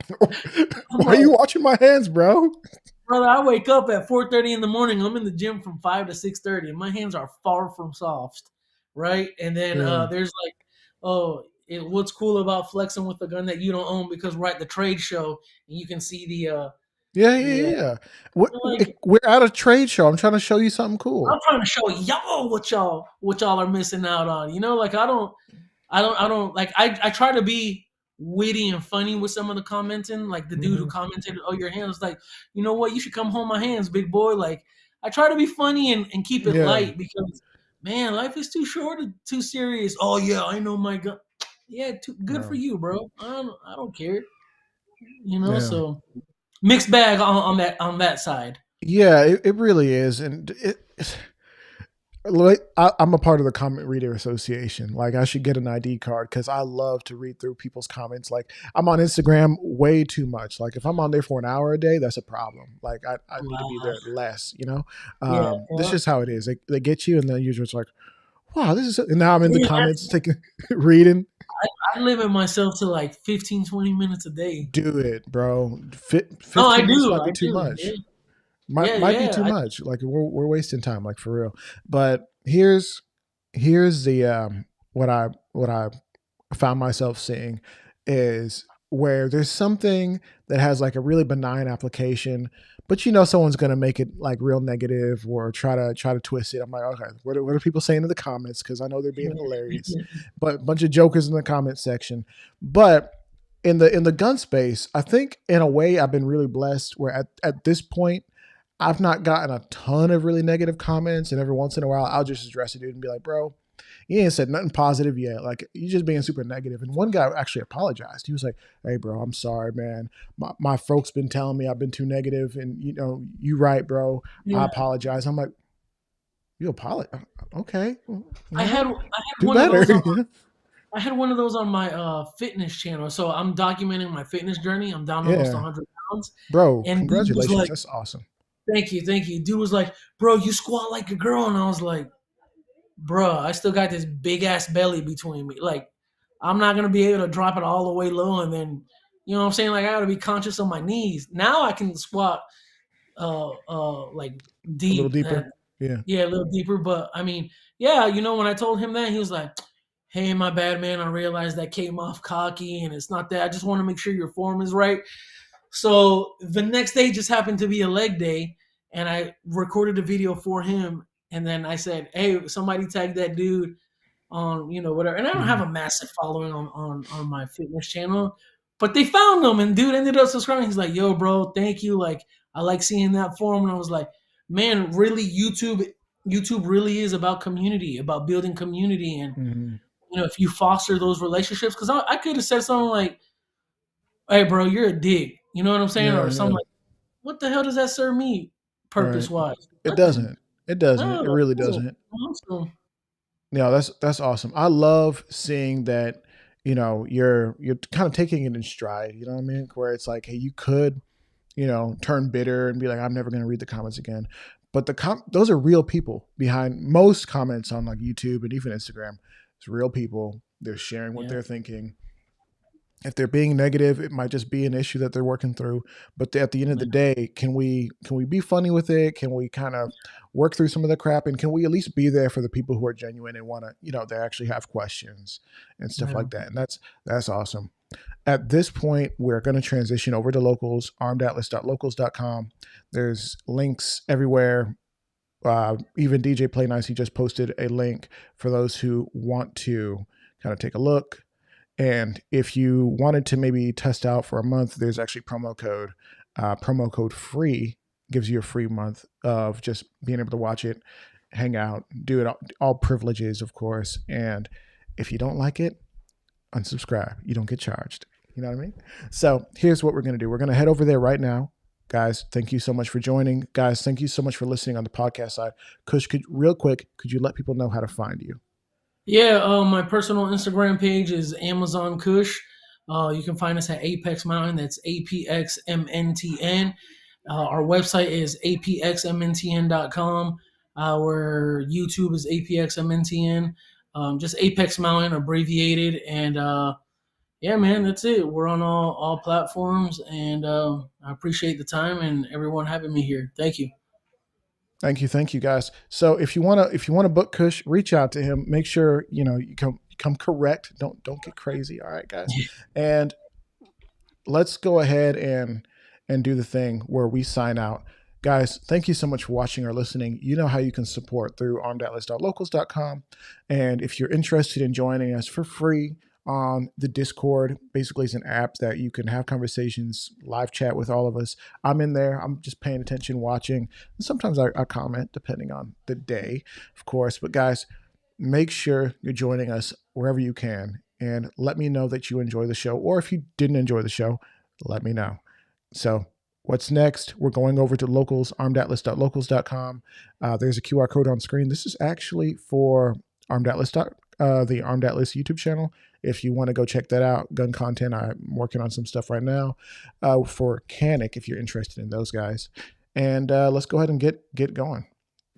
I'm why are you like, watching my hands, bro? brother, I wake up at 4:30 in the morning. I'm in the gym from 5 to 6:30, and my hands are far from soft, right? And then Yeah, there's like, oh, what's cool about flexing with a gun that you don't own, because we're at the trade show and you can see yeah, yeah, the yeah. What, like, we're at a trade show. I'm trying to show you something I'm cool. trying to show y'all what y'all are missing out on. Like, I don't like, I try to be witty and funny with some of the commenting. Like the dude who Hmm. commented, "Oh, your hands," like, you know what? You should come hold my hands, big boy. Like, I try to be funny and keep it Yeah, light, because, man, life is too short, too serious. Oh yeah, I know my gun. Yeah, good for yeah, you, bro. I don't care. yeah, So mixed bag on that side. yeah. It really is, and like I'm a part of the Comment Reader Association. Like I should get an ID card because I love to read through people's comments. Like I'm on Instagram way too much. Like if I'm on there for an hour a day, that's a problem. Like I need to be Wow. there less. Yeah, That's yeah. just how it is. They get you, and then you're just like, wow, this is. And now I'm in the Yeah, comments taking reading. I limit myself to like 15, 20 minutes a day. Do it, bro. No, I 15 minutes do. might be I too do. Yeah, much. Might yeah, might be yeah. too much. Like we're wasting time, like for real. But here's the what I found myself seeing is where there's something that has like a really benign application, but someone's gonna make it like real negative or try to twist it. I'm like, okay, what are people saying in the comments? Because I know they're being hilarious, but a bunch of jokers in the comment section. But in the gun space, I think in a way I've been really blessed where at this point I've not gotten a ton of really negative comments, and every once in a while I'll just address a dude and be like, bro, you ain't said nothing positive yet. Like you just being super negative. And one guy actually apologized. He was like, "Hey, bro, I'm sorry, man. My folks been telling me I've been too negative, and you right, bro. I Yeah. apologize." I'm like, "You apologize? Okay, well, I had do one of better." those on I had one of those on my fitness channel. So I'm documenting my fitness journey. I'm down almost Yeah, 100 pounds, bro. and dude was Congratulations. like, That's awesome. "Thank you, thank you." Dude was like, "Bro, you squat like a girl," and I was like, "Bruh, I still got this big ass belly between me. Like, I'm not gonna be able to drop it all the way low, and then, you know what I'm saying? Like, I gotta be conscious of my knees. Now I can squat, like A little deep deeper. and Yeah. yeah, a little deeper. But I mean, yeah, when I told him that, he was like, "Hey, my bad, man. I realized that came off cocky, and it's not that. I just want to make sure your form is right." So the next day just happened to be a leg day, and I recorded a video for him. And then I said, "Hey, somebody tag that dude on whatever." And I don't have Mhm. a massive following on my fitness channel, but they found him, and dude ended up subscribing. He's like, "Yo, bro, thank you. Like, I like seeing that form." And I was like, "Man, really, YouTube really is about community, about building community, and Mhm. if you foster those relationships." Because I could have said something like, "Hey, bro, you're a dick," you know what I'm saying, Yeah. or something Yeah. like, "What the hell does that serve me, Right. purpose wise? It Nothing. doesn't. It doesn't. No, It it really doesn't." doesn't. So, Yeah, that's awesome. I love seeing that, you're kind of taking it in stride, you know what I mean? Where it's like, hey, you could, turn bitter and be like, I'm never going to read the comments again. But those are real people behind most comments on like YouTube and even Instagram. It's real people. They're sharing what yeah, they're thinking. If they're being negative, it might just be an issue that they're working through. But at the end of the yeah, day, can we be funny with it? Can we kind of work through some of the crap, and can we at least be there for the people who are genuine and want to, they actually have questions and stuff yeah, like that. And that's awesome. At this point, we're going to transition over to locals, armedatlas.locals.com. There's links everywhere. Even DJ Play Nice, he just posted a link for those who want to kind of take a look. And if you wanted to maybe test out for a month, there's actually promo code free gives you a free month of just being able to watch it, hang out, do it all privileges, of course. And if you don't like it, unsubscribe. You don't get charged. You know what I mean? So here's what we're going to do. We're going to head over there right now. Guys, thank you so much for joining. Guys, thank you so much for listening on the podcast side. Kush, real quick, could you let people know how to find you? yeah. My personal Instagram page is Amazon Kush. You can find us at Apex Mountain. That's APXMNTN. Our website is apxmntn.com. Our YouTube is apxmntn. Just Apex Mountain abbreviated. And yeah, man, that's it. We're on all platforms, and I appreciate the time and everyone having me here. Thank you. Thank you, guys. So if you wanna book Kush, reach out to him. Make sure you come correct. Don't get crazy. All right, guys. And let's go ahead and do the thing where we sign out. Guys, thank you so much for watching or listening. You know how you can support through armedatlas.locals.com. And if you're interested in joining us for free on the Discord, basically it's an app that you can have conversations, live chat with all of us. I'm in there. I'm just paying attention, watching. And sometimes I comment depending on the day, of course. But guys, make sure you're joining us wherever you can, and let me know that you enjoy the show. Or if you didn't enjoy the show, let me know. So, what's next? We're going over to locals, armedatlas.locals.com. There's a QR code on screen. This is actually for Armed Atlas, the Armed Atlas YouTube channel. If you want to go check that out, gun content, I'm working on some stuff right now for Canic, if you're interested in those guys. And let's go ahead and get going.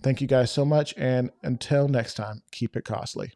Thank you guys so much. And until next time, keep it costly.